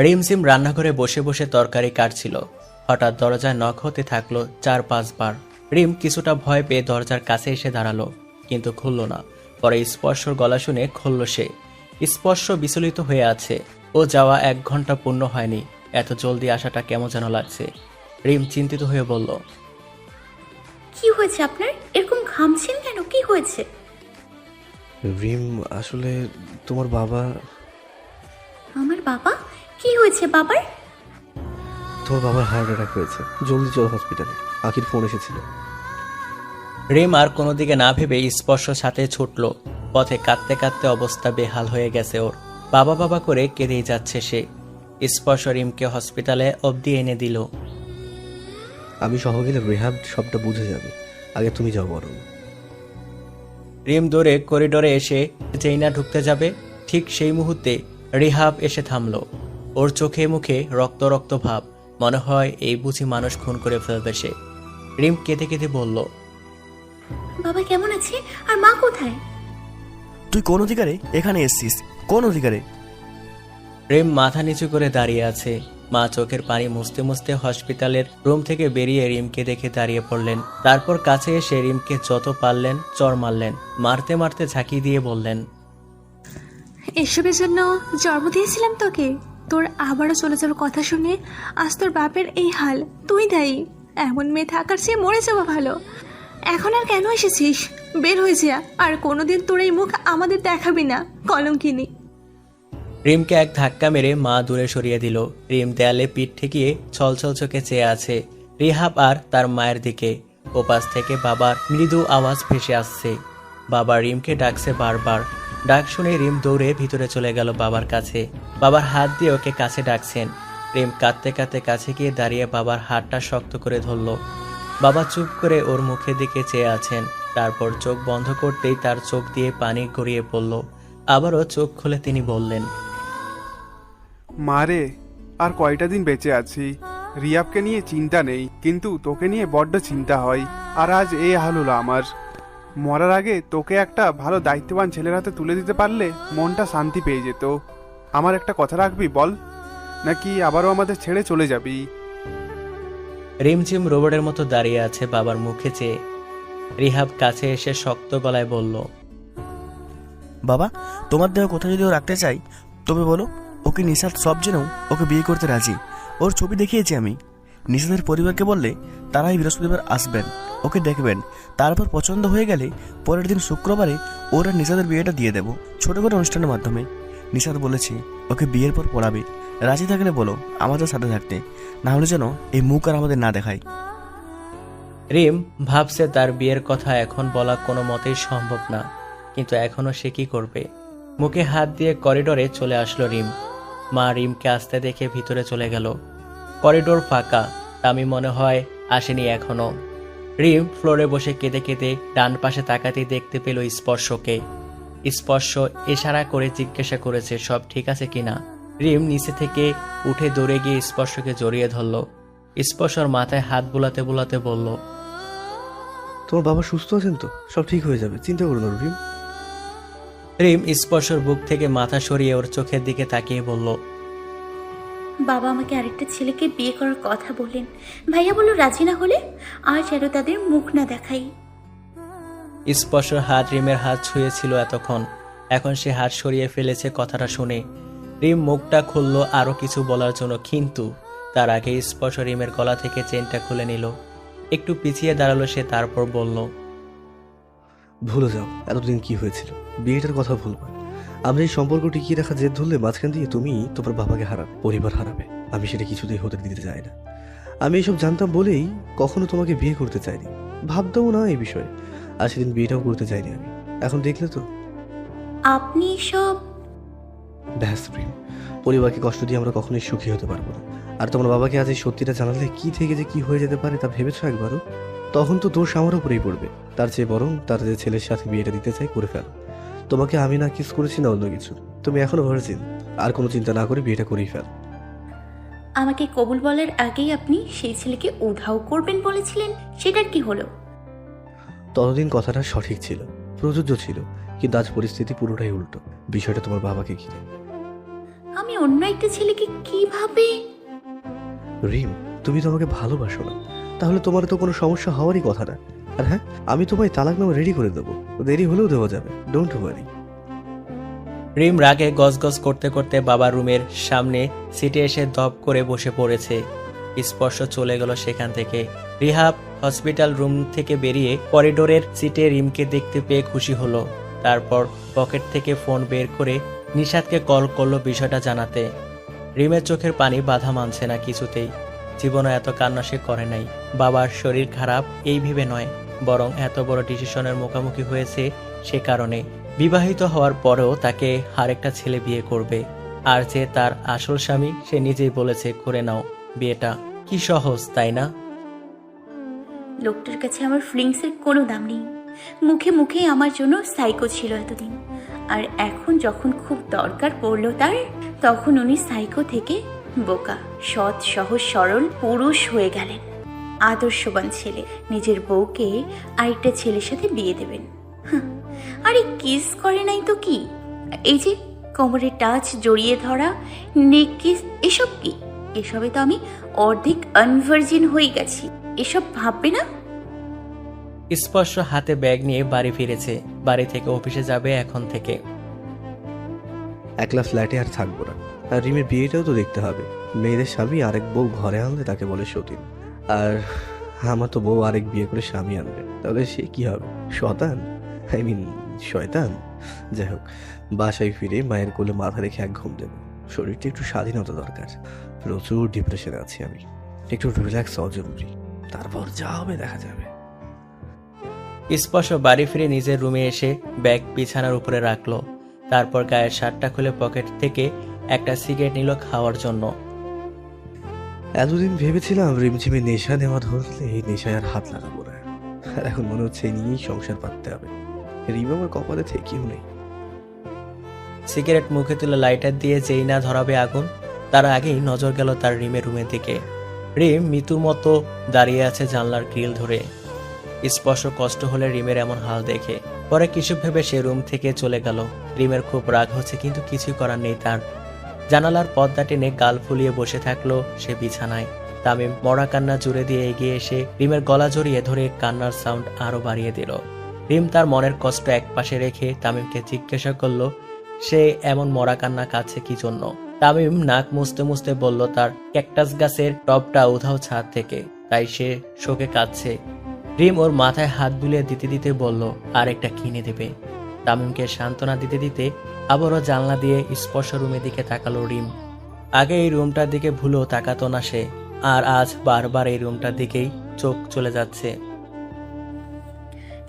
রিমঝিম রান্নাঘরে বসে বসে তরকারি কাটছিল। হঠাৎ দরজায় নখ হতে থাকলো 4-5 বার। রিম কিছুটা ভয় পেয়ে দরজার কাছে এসে দাঁড়ালো, কিন্তু খুলল না। পরে স্পর্শর গলা শুনে খুলল সে। স্পর্শ বিচলিত হয়ে আছে। ও যাওয়া 1 ঘন্টা পূর্ণ হয়নি, এত জলদি আসাটা কেমন যেন লাগছে। রিম চিন্তিত হয়ে বলল, কি হয়েছে আপনার? এরকম ঘামছেন কেন? কি হয়েছে? রিম, আসলে তোমার বাবা। আমার বাবা? কি হয়েছে বাবার? তোমার বাবার হার্ট অ্যাটাক হয়েছে, জলদি চল হসপিটালে। আখির ফোন এসেছিল। রিম আর কোনো দিকে না ভেবে স্পর্শ সাথে ছুটল। পথে কাঁদতে কাঁদতে অবস্থা বেহাল হয়ে গেছে ওর। বাবা বাবা করে কেঁদেই যাচ্ছে সে। স্পর্শ রিমকে হসপিটালে অবধি এনে দিল। আমি সহ গেলে রেহাব সবটা বুঝে যাবে, আগে তুমি যাও বরং। রিম দৌড়ে করিডোরে এসে যেই না ঢুকতে যাবে ঠিক সেই মুহূর্তে রিহাব এসে থামলো। ওর চোখে মুখে রক্ত রক্ত ভাব, মনে হয় এই বুঝি মানুষ খুন করে ফেলবে সে। রিম কেঁদে কেঁদে বলল, বাবা কেমন আছে? আর মা কোথায়? তুই কোন অধিকারে এখানে এসছিস? কোন অধিকারে? রিম মাথা নিচু করে দাঁড়িয়ে আছে। মা চোখের পানি মুছতে মুছতে হসপিটালের রুম থেকে বেরিয়ে রিমকে দেখে দাঁড়িয়ে পড়লেন। তারপর কাছে এসে রিমকে যত পারলেন চড় মারলেন। মারতে মারতে ঝাঁকি দিয়ে বললেন, এসবের জন্য জন্ম দিয়েছিলাম তোকে। তোর আবারও চলে যাওয়ার কথা শুনে আজ তোর বাপের এই হাল। তুই দায়ী। এমন মেয়ে থাকার চেয়ে মরে যাওয়া ভালো। এখন আর কেন এসেছিস? বের হয়ে যা, আর কোনোদিন তোর এই মুখ আমাদের দেখাবি না, কলঙ্কিনী। রিমকে এক ধাক্কা মেরে মা দূরে সরিয়ে দিল। রিম দেয়ালে পিঠ ঠেকিয়ে ছলছল চোখে চেয়ে আছে রিহাব আর তার মায়ের দিকে। ওপাশ থেকে বাবার মৃদু আওয়াজ ভেসে আসছে। বাবা রিমকে ডাকছে বারবার। ডাক শুনে রিম দৌড়ে ভিতরে চলে গেল বাবার কাছে। বাবার হাত দিয়ে ওকে কাছে ডাকছেন। রিম কাঁদতে কাঁদতে কাছে গিয়ে দাঁড়িয়ে বাবার হাতটা শক্ত করে ধরল। বাবা চুপ করে ওর মুখের দিকে চেয়ে আছেন। তারপর চোখ বন্ধ করতেই তার চোখ দিয়ে পানি গড়িয়ে পড়ল। আবারও চোখ খুলে তিনি বললেন, মারে, আর কয়টা দিন বেঁচে আছি, রিয়াবকে নিয়ে চিন্তা নেই, কিন্তু তোকে নিয়ে বড্ড চিন্তা হয়। আর আজ এই হাল হলো আমার। মরার আগে তোকে একটা ভালো দায়িত্ববান ছেলের হাতে তুলে দিতে পারলে মনটা শান্তি পেয়ে যেত। আমার একটা কথা রাখবি বল, নাকি আবারও আমাদের ছেড়ে চলে যাবি? রিমঝিম রোবটের মতো দাঁড়িয়ে আছে বাবার মুখে চেয়ে। রিহাব কাছে এসে শক্ত গলায় বলল, বাবা, তোমার দেহ কোথায় যদি ও রাখতে চাই তবে বলো। ওকে নিশাদ সব জেনেও ওকে বিয়ে করতে রাজি। ওর ছবি দেখিয়েছি আমি। নিশাদের পরিবারকে বললে তারাই বৃহস্পতিবার আসবেন, ওকে দেখবেন। তারপর পছন্দ হয়ে গেলে পরের দিন শুক্রবারে ওরা নিশাদের বিয়েটা দিয়ে দেব, ছোট করে অনুষ্ঠানের মাধ্যমে। নিশাদ বলেছি ওকে বিয়ের পর পড়াবে। রাজি থাকলে বলো আমাদের সাথে থাকতে, না হলে যেন এই মুখ আর আমাদের না দেখায়। রিম ভাবছে তার বিয়ের কথা এখন বলা কোনো মতেই সম্ভব না, কিন্তু এখনো সে কি করবে। মুখে হাত দিয়ে করিডোরে চলে আসলো রিম। মা রিমকে আসতে দেখে ভিতরে চলে গেল। করিডোর ফাঁকা, আমি মনে হয় আসেনি এখনো। রিম ফ্লোরে বসে কেঁদে কেঁদে ডান পাশে তাকাতেই দেখতে পেল স্পর্শকে। স্পর্শ ইশারা করে জিজ্ঞাসা করেছে সব ঠিক আছে কিনা। রিম নিচে থেকে উঠে দৌড়ে গিয়ে স্পর্শকে জড়িয়ে ধরল। স্পর্শর মাথায় হাত বুলাতে বুলাতে বলল, তোমার বাবা সুস্থ আছেন তো? সব ঠিক হয়ে যাবে, চিন্তা করো না রিম। রিম স্পর্শর বুক থেকে মাথা সরিয়ে ওর চোখের দিকে তাকিয়ে বলল, বাবা আমাকে আরেকটা ছেলেকে বিয়ে করার কথা বললেন। ভাইয়া বলল রাজি না হলে আর যেন তাদের মুখ না দেখাই। স্পর্শর হাত রিমের হাত ছুঁয়েছিল এতক্ষণ, এখন সে হাত সরিয়ে ফেলেছে কথাটা শুনে। রিম মুখটা খুলল আরো কিছু বলার জন্য, কিন্তু তার আগে স্পর্শ রিমের গলা থেকে চেনটা খুলে নিল। একটু পিছিয়ে দাঁড়ালো সে, তারপর বলল, ভুলে যাও এতদিন কি হয়েছিল, বিয়েটার কথা ভুলবা। আমরা এই সম্পর্ক টিকিয়ে রাখা জেদ ধরলে মাঝখান দিয়ে তুমি তোমার বাবাকে হারাবে, পরিবার হারাবে। আমি সেটা কিছুতেই হতে দিতে চাই না। আমি এসব জানতাম বলেই কখনো তোমাকে বিয়ে করতে চাইনি, ভাবতামও না এই বিষয়ে। আর সেদিন বিয়েটাও করতে চাইনি আমি। এখন দেখলে তো আপনি সব ব্যাস প্রেম, পরিবারকে কষ্ট দিয়ে আমরা কখনোই সুখী হতে পারবো না। আর তোমার বাবাকে আজ এই সত্যিটা জানালে কি থেকে যে কি হয়ে যেতে পারে তা ভেবেছো একবারও? তখন তো দোষ আমার উপরেই পড়বে। তার চেয়ে বরং তার যে ছেলের সাথে বিয়েটা দিতে চাই করে ফেলো। তোমাকে আমি না কিস করেছি না অন্য কিছু, তুমি এখনো ভার্জিন। আর কোনো চিন্তা না করে বিয়েটা করেই ফেল। আমাকে কবুল বলার আগেই আপনি সেই ছেলেকে উধাও করবেন বলেছিলেন, সেটার কি হলো? ততদিন কথাটা সঠিক ছিল, প্রযোজ্য ছিল, কিন্তু আজ পরিস্থিতি পুরোটাই উল্টো। বিষয়টা তোমার বাবাকে ঘিরে। আমি অন্য একটা ছেলেকে কিভাবে? রিম, তুমি তো আমাকে ভালোবাসো না, তাহলে তোমার তো কোনো সমস্যা হওয়ারই কথা না। আর হ্যাঁ, আমি তোমায় তালাকনামা রেডি করে দেবো, দেরি হলেও দেওয়া যাবে, ডোন্ট ওয়ারি। রিম রাগে গজগজ করতে করতে বাবার রুমের সামনে সিটে এসে দপ করে বসে পড়েছে। স্পর্শ চলে গেল সেখান থেকে। রিহাব হসপিটাল রুম থেকে বেরিয়ে করিডোরের সিটে রিমকে দেখতে পেয়ে খুশি হলো। তারপর পকেট থেকে ফোন বের করে নিশাদকে কল করলো বিষয়টা জানাতে। রিমের চোখের পানি বাধা মানছে না কিছুতেই। জীবনে এত কান্না সে করে নাই। বাবার শরীর খারাপ এই ভেবে নয়, বরং এত বড় ডিসিশনের মুখোমুখি হয়েছে সে কারণে। বিবাহিত হওয়ার পরেও তাকে আরেকটা ছেলে বিয়ে করবে, আর যে তার আসল স্বামী সে নিজেই বলেছে করে নাও বিয়েটা। কি সহজ, তাই না? লোকটার কাছে আমার ফিলিংসের কোনো দাম নেই। মুখে মুখে আমার জন্য সাইকো ছিল এতদিন, আর এখন যখন খুব দরকার পড়লো তার, তখন উনি সাইকো থেকে বোকা, সৎ, সহজ সরল পুরুষ হয়ে গেলেন। আদর্শবান ছেলে, নিজের বউকে আরেকটা ছেলের সাথে বিয়ে দেবেন। আরে কিস করে নাই তো কি, এই যে কোমরে টাচ, জড়িয়ে ধরা, নেক কিস, এসব কি? এসবে তো আমি অর্ধেক আনভার্জিন হয়ে গেছি, এসব ভাববে না? স্পর্শ হাতে ব্যাগ নিয়ে বাড়ি ফিরেছে। বাড়ি থেকে অফিসে যাবে এখন থেকে। একলা ফ্ল্যাটে আর থাকবো না। আর রিমের বিয়েটাও তো দেখতে হবে। মেয়েদের স্বামী আরেক বউ ঘরে আনলে তাকে বলে সতীন, আর আমার তো বউ আরেক বিয়ে করে স্বামী আনবে, তাহলে সে কি হবে? শয়তান, আই মিন শয়তান। যাই হোক, বাসায় ফিরে মায়ের কোলে মাথা রেখে এক ঘুম দেব। শরীরটা একটু স্বাধীনতা দরকার, প্রচুর ডিপ্রেশনে আছি আমি, একটু রিল্যাক্স হওয়া জরুরি। তারপর যা হবে দেখা যাবে। স্পর্শ বাড়ি ফিরে নিজের রুমে এসে ব্যাগ বিছানার উপরে রাখলো। তারপর গায়ের শার্টটা খুলে পকেট থেকে একটা সিগারেট নিল খাওয়ার জন্য। এতদিন ভেবেছিলাম রিমঝিমে নেশা নেওয়া ধরলে এই নেশায় আর হাত লাগাবো না, আর এখন মনে হচ্ছে এই নিয়েই সংসার পাততে হবে। রিম আমার কপালে থেকেও নেই। সিগারেট মুখে তুলে লাইটার দিয়ে যেই না ধরাবে আগুন, তার আগেই নজর গেল তার রিমের রুমের দিকে। রিম মৃত্যুর মতো দাঁড়িয়ে আছে জানলার গ্রিল ধরে। স্পর্শ কষ্ট হলে রিমের এমন হাল দেখে পরে কিছু ভেবে সে রুম থেকে চলে গেল। রিমের খুব রাগ হচ্ছে কিন্তু কিছুই করার নেই তার। জানালার পর্দা টেনে গাল ফুলিয়ে বসে থাকলো সে বিছানায়। তামিম মরা কান্না জুড়ে দিয়ে এগিয়ে এসে রিমের গলা জড়িয়ে ধরে কান্নার সাউন্ড আরো বাড়িয়ে দিল। রিম তার মনের কষ্ট একপাশে রেখে তামিমকে জিজ্ঞাসা করলো সে এমন মরা কান্না কাছে কি জন্য। তামিম নাক মুছতে মুছতে বলল তার ক্যাকটাস গাছের টবটা উধাও ছাদ থেকে, তাই সে শোকে কাঁদছে। রিম ওর মাথায় হাত বুলিয়ে দিতে দিতে বলল আর একটা কিনে দেবে। তামিমকে সান্ত্বনা দিতে দিতে আবারও জানলা দিয়ে স্পর্শ রুমের দিকে তাকালো রিম। আগে এই রুমটার দিকে ভুলেও তাকাতো না সে, আর আজ বারবার এই রুমটার দিকেই চোখ চলে যাচ্ছে।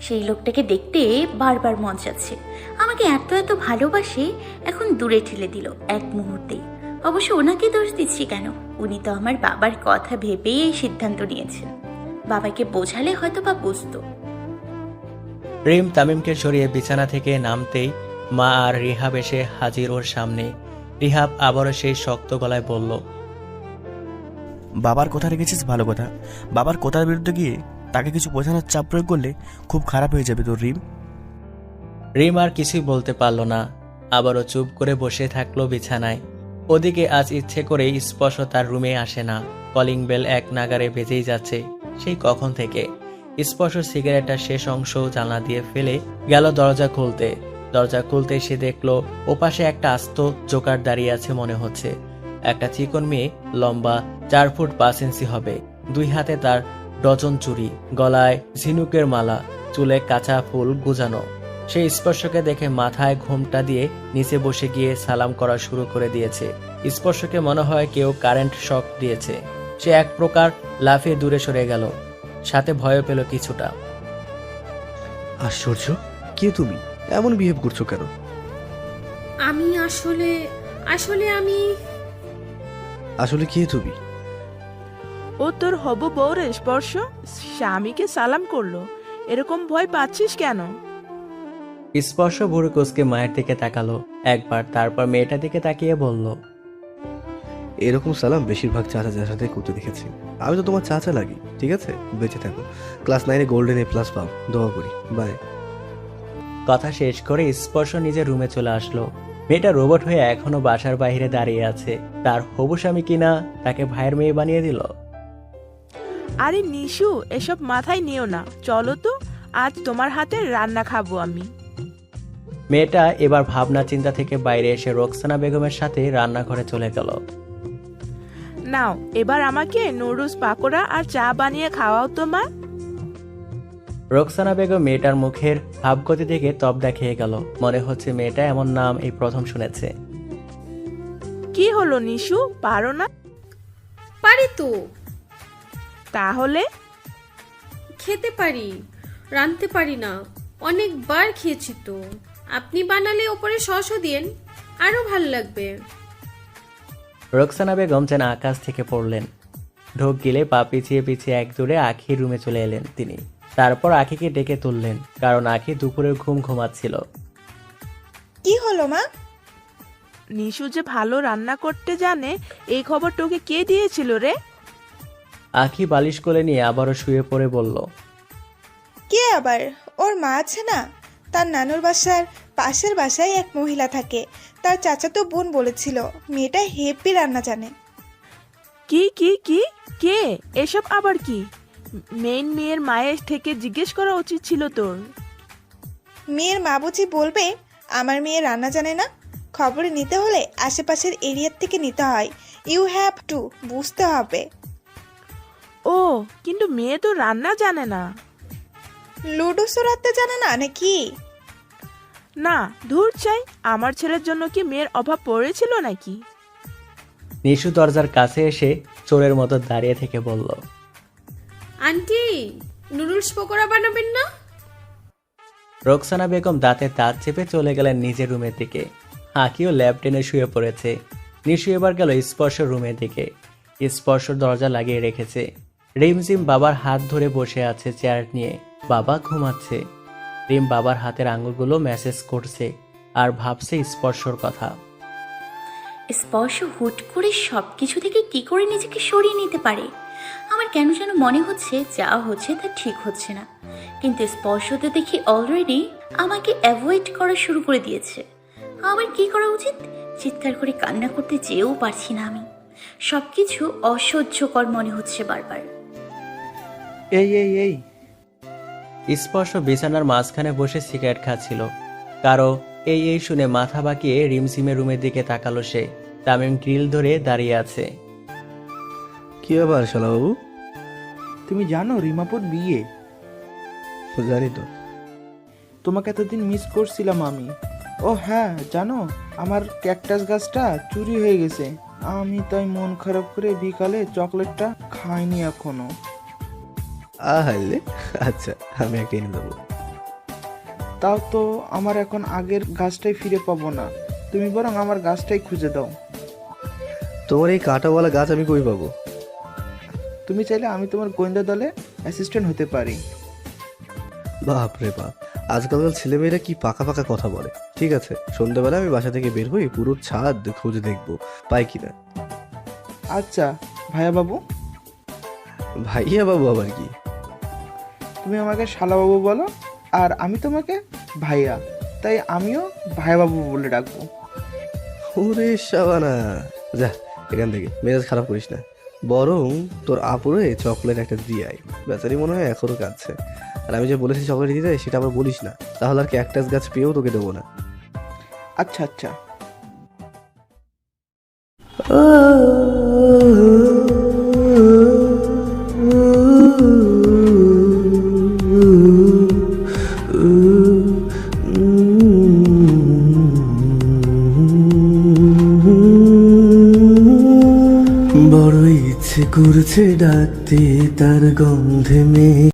সেই লোকটাকে দেখতে বারবার মন চাচ্ছে। আমাকে এত এত ভালোবাসে, এখন দূরে ঠেলে দিল এক মুহূর্তেই। অবশ্য ওনাকে দোষ দিচ্ছি কেন? উনি তো আমার বাবার কথা ভেবেই এই সিদ্ধান্ত নিয়েছেন। বাবাকে বোঝালে হয়তো বা বুঝতো। রিম তামিমকে সরিয়ে বিছানা থেকে নামতেই মা আর রিহাব এসে হাজির ওর সামনে। রিহাব আবারও সেই শক্ত গলায় বলল, বাবার কথা রেখেছিস ভালো কথা, বাবার কথার বিরুদ্ধে গিয়ে তাকে কিছু বোঝানোর চাপ প্রয়োগ করলে খুব খারাপ হয়ে যাবে তোর রিম। রিম আর কিছুই বলতে পারল না, আবারও চুপ করে বসে থাকলো বিছানায়। ওদিকে আজ ইচ্ছে করেই স্পর্শ তার রুমে আসে না। কলিং বেল এক নাগারে বেজেই যাচ্ছে সেই কখন থেকে। স্পর্শ সিগারেটটার শেষ অংশ জানলা দিয়ে ফেলে গেল দরজা খুলতে সে দেখলো ওপাশে একটা আস্ত জোকার দাঁড়িয়ে আছে মনে হচ্ছে। একটা চিকন মেয়ে, লম্বা 4 ফুট 5 ইঞ্চি হবে, 2 হাতে তার ডজন চুড়ি, গলায় ঝিনুকের মালা, চুলে কাঁচা ফুল গুজানো। সে স্পর্শকে দেখে মাথায় ঘোমটা দিয়ে নিচে বসে গিয়ে সালাম করা শুরু করে দিয়েছে। স্পর্শকে মনে হয় কেউ কারেন্ট শক দিয়েছে। সে এক প্রকার লাফিয়ে দূরে সরে গেল, সাথে ভয় পেল কিছুটা। আশ্চর্য, কে তুমি? এমন বিহেভ করছো কেন? আমি আসলে আসলে কে তুমি? ও তোর হবু বউ রে স্পর্শ। স্বামীকে সালাম করলো, এরকম ভয় পাচ্ছিস কেন? স্পর্শ ভুরু কোসকে মায়ের দিকে তাকালো একবার, তারপর মেয়েটার দিকে তাকিয়ে বলল, এরকম সালাম বেশিরভাগ চাচা চাচাতে করতে দেখেছি। আমি তো তোমার চাচা লাগি। ঠিক আছে, বেঁচে থাকো, ক্লাস 9-এ গোল্ডেন A+ পাও, দোয়া করি, বাই। কথা শেষ করে স্পর্শ নিজের রুমে চলে আসলো। মেয়েটা রোবট হয়ে এখনো বাসার বাইরে দাঁড়িয়ে আছে। তার হবু স্বামী কিনা তাকে ভাইয়ের মেয়ে বানিয়ে দিল। আরে নিশু, এসব মাথায় নিও না, চলো তো, আজ তোমার হাতের রান্না খাবো আমি। মেয়েটা এবার ভাবনা চিন্তা থেকে বাইরে এসে রোকসানা বেগমের সাথে রান্নাঘরে চলে গেল। নাও, এবার আমাকে নুডলস পাকোড়া আর চা বানিয়ে খাওয়াও তো মা। রোকসানা বেগম মেয়েটার মুখের ভাবগতি দেখে তবদা খেয়ে গেল। মনে হচ্ছে মেয়েটা এমন নাম এই প্রথম শুনেছে। কি হলো নিশু, পারো না? পারি তো। তাহলে? খেতে পারি, রাঁধতে পারি না, অনেকবার খেয়েছি তো। আপনি বানালে ওপরে সসও দিয়েন, আরো ভাল লাগবে। রোকসানা বেগম যেন আকাশ থেকে পড়লেন। ঢোক গিলে পা পিছিয়ে পিছিয়ে এক দূরে আখির রুমে চলে এলেন তিনি। তারপর আখিকে ডেকে তুললেন, কারণ আখি দুপুরের ঘুমাচ্ছিল। কি হলো মা? নিশু যে ভালো রান্না করতে জানে, এই খবর তোকে কে দিয়েছিল রে? আখি বালিশ কোলে নিয়ে আবারও শুয়ে পড়ে বলল, কে আবার? ওর মা আছে না, তার নানুর বাসার পাশের বাসায় এক মহিলা থাকে, তার চাচাতো বোন বলেছিল মেয়েটা হেব্বি রান্না জানে। কি কি কি কে? এসব আবার কি? মেয়ের মায়ের থেকে জিজ্ঞেস করা উচিত ছিল তোর। মেয়ের মা বুঝি বলবে আমার মেয়ে রান্না জানে না? খবর নিতে হলে আশেপাশের এরিয়ার থেকে নিতে হয়। ইউ হ্যাভ টু, বুঝতে হবে। ও, কিন্তু মেয়ে তো রান্না জানে না। লুডো সরাতে জানে না নাকি? না, ধুর চাই, আমার ছেলের জন্য কি মেয়ের অভাব পড়েছিল নাকি? নিশু দরজার কাছে এসে চোরের মতো দাঁড়িয়ে থেকে বলল, আন্টি, নুডলস পকোড়া বানাবেন না? রোকসানা বেগম দাঁতে দাঁত চেপে চলে গেলেন নিজের রুমের দিকে। আখিও ল্যাব টেনে শুয়ে পড়েছে। নিশু এবার গেল স্পর্শ রুমের দিকে। স্পর্শ দরজা লাগিয়ে রেখেছে। রিমঝিম বাবার হাত ধরে বসে আছে চেয়ার নিয়ে। বাবা ঘুমাচ্ছে। রিম বাবার হাতের আঙুলগুলো মেসেজ করছে আর ভাবছে স্পর্শর কথা। স্পর্শ হুট করে সবকিছু থেকে কি করে নিজেকে সরিয়ে নিতে পারে? আমার কেন যেন মনে হচ্ছে যা হচ্ছে তা ঠিক হচ্ছে না, কিন্তু স্পর্শতে দেখি অলরেডি আমাকে অ্যাভয়েড করা শুরু করে দিয়েছে। আমার কি করা উচিত? চিৎকার করে কান্না করতে চেয়েও পারছি না আমি, সবকিছু অসহ্যকর মনে হচ্ছে বারবার। এই এই এই স্পর্শ বিছানার মাঝখানে বসে সিগারেট খাচ্ছিল। কারো এই শুনে মাথা বাঁকিয়ে রিমঝিমের রুমের দিকে তাকালো সে। তামিম গ্রিল ধরে দাঁড়িয়ে আছে। কি আবার শালাবাবু? তুমি জানো রিমাপুর বিয়ে? জানি তো। তোমাকে এতদিন মিস করছিলাম আমি। ও হ্যাঁ, জানো আমার ক্যাকটাস গাছটা চুরি হয়ে গেছে। আমি তাই মন খারাপ করে বিকালে চকলেটটা খাইনি এখনো। আহাইলে, আচ্ছা আমি একটা এনে দেবো। তাও তো আমার এখন আগের গাছটাই ফিরে পাবো না, তুমি বরং আমার গাছটাই খুঁজে দাও। তোমার এই কাঁটাওয়ালা গাছ আমি কই পাবো? তুমি চাইলে আমি তোমার গোয়েন্দা দলে অ্যাসিস্ট্যান্ট হতে পারি। বাপ রে বাপ, আজকালকার ছেলেমেয়েরা কি পাকা পাকা কথা বলে। ঠিক আছে, সন্ধ্যাবেলা আমি বাসা থেকে বের হই, পুরো ছাদ খুঁজে দেখবো পাই কিনা। আচ্ছা ভাইয়া বাবু। ভাইয়া বাবু আবার কি? তুমি আমাকে শালাবাবু বলো আর আমি তোমাকে ভাইয়া, তাই আমিও ভাইয়া বাবু বলে ডাকবো। ওরে শাবানা, যা এখান থেকে, মেজাজ খারাপ করিস না। বরং তোর আপুরে চকলেট একটা দিয়ে আই, বেচারি মনে হয় এখনো কাঁদছে। আর আমি যে বলেছি চকলেট দিতে সেটা আবার বলিস না, তাহলে আর ক্যাকটাস গাছ পেয়েও তোকে দেবো না। আচ্ছা আচ্ছা। বড় ইচ্ছে করছে ডাকতে তার গন্ধে মেয়ে।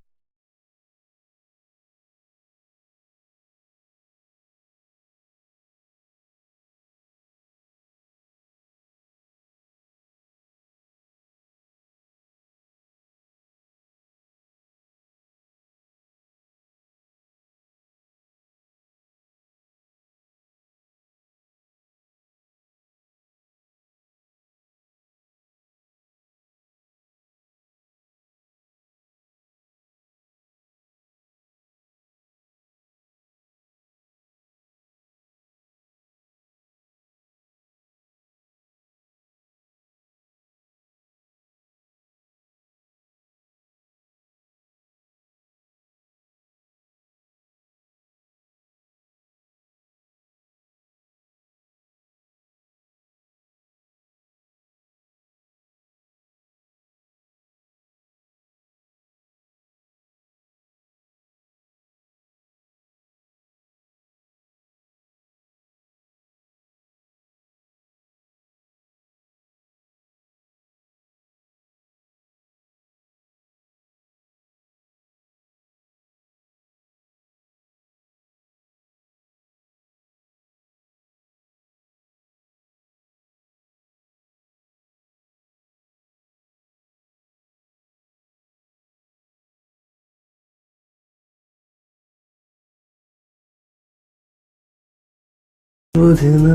বোঝে না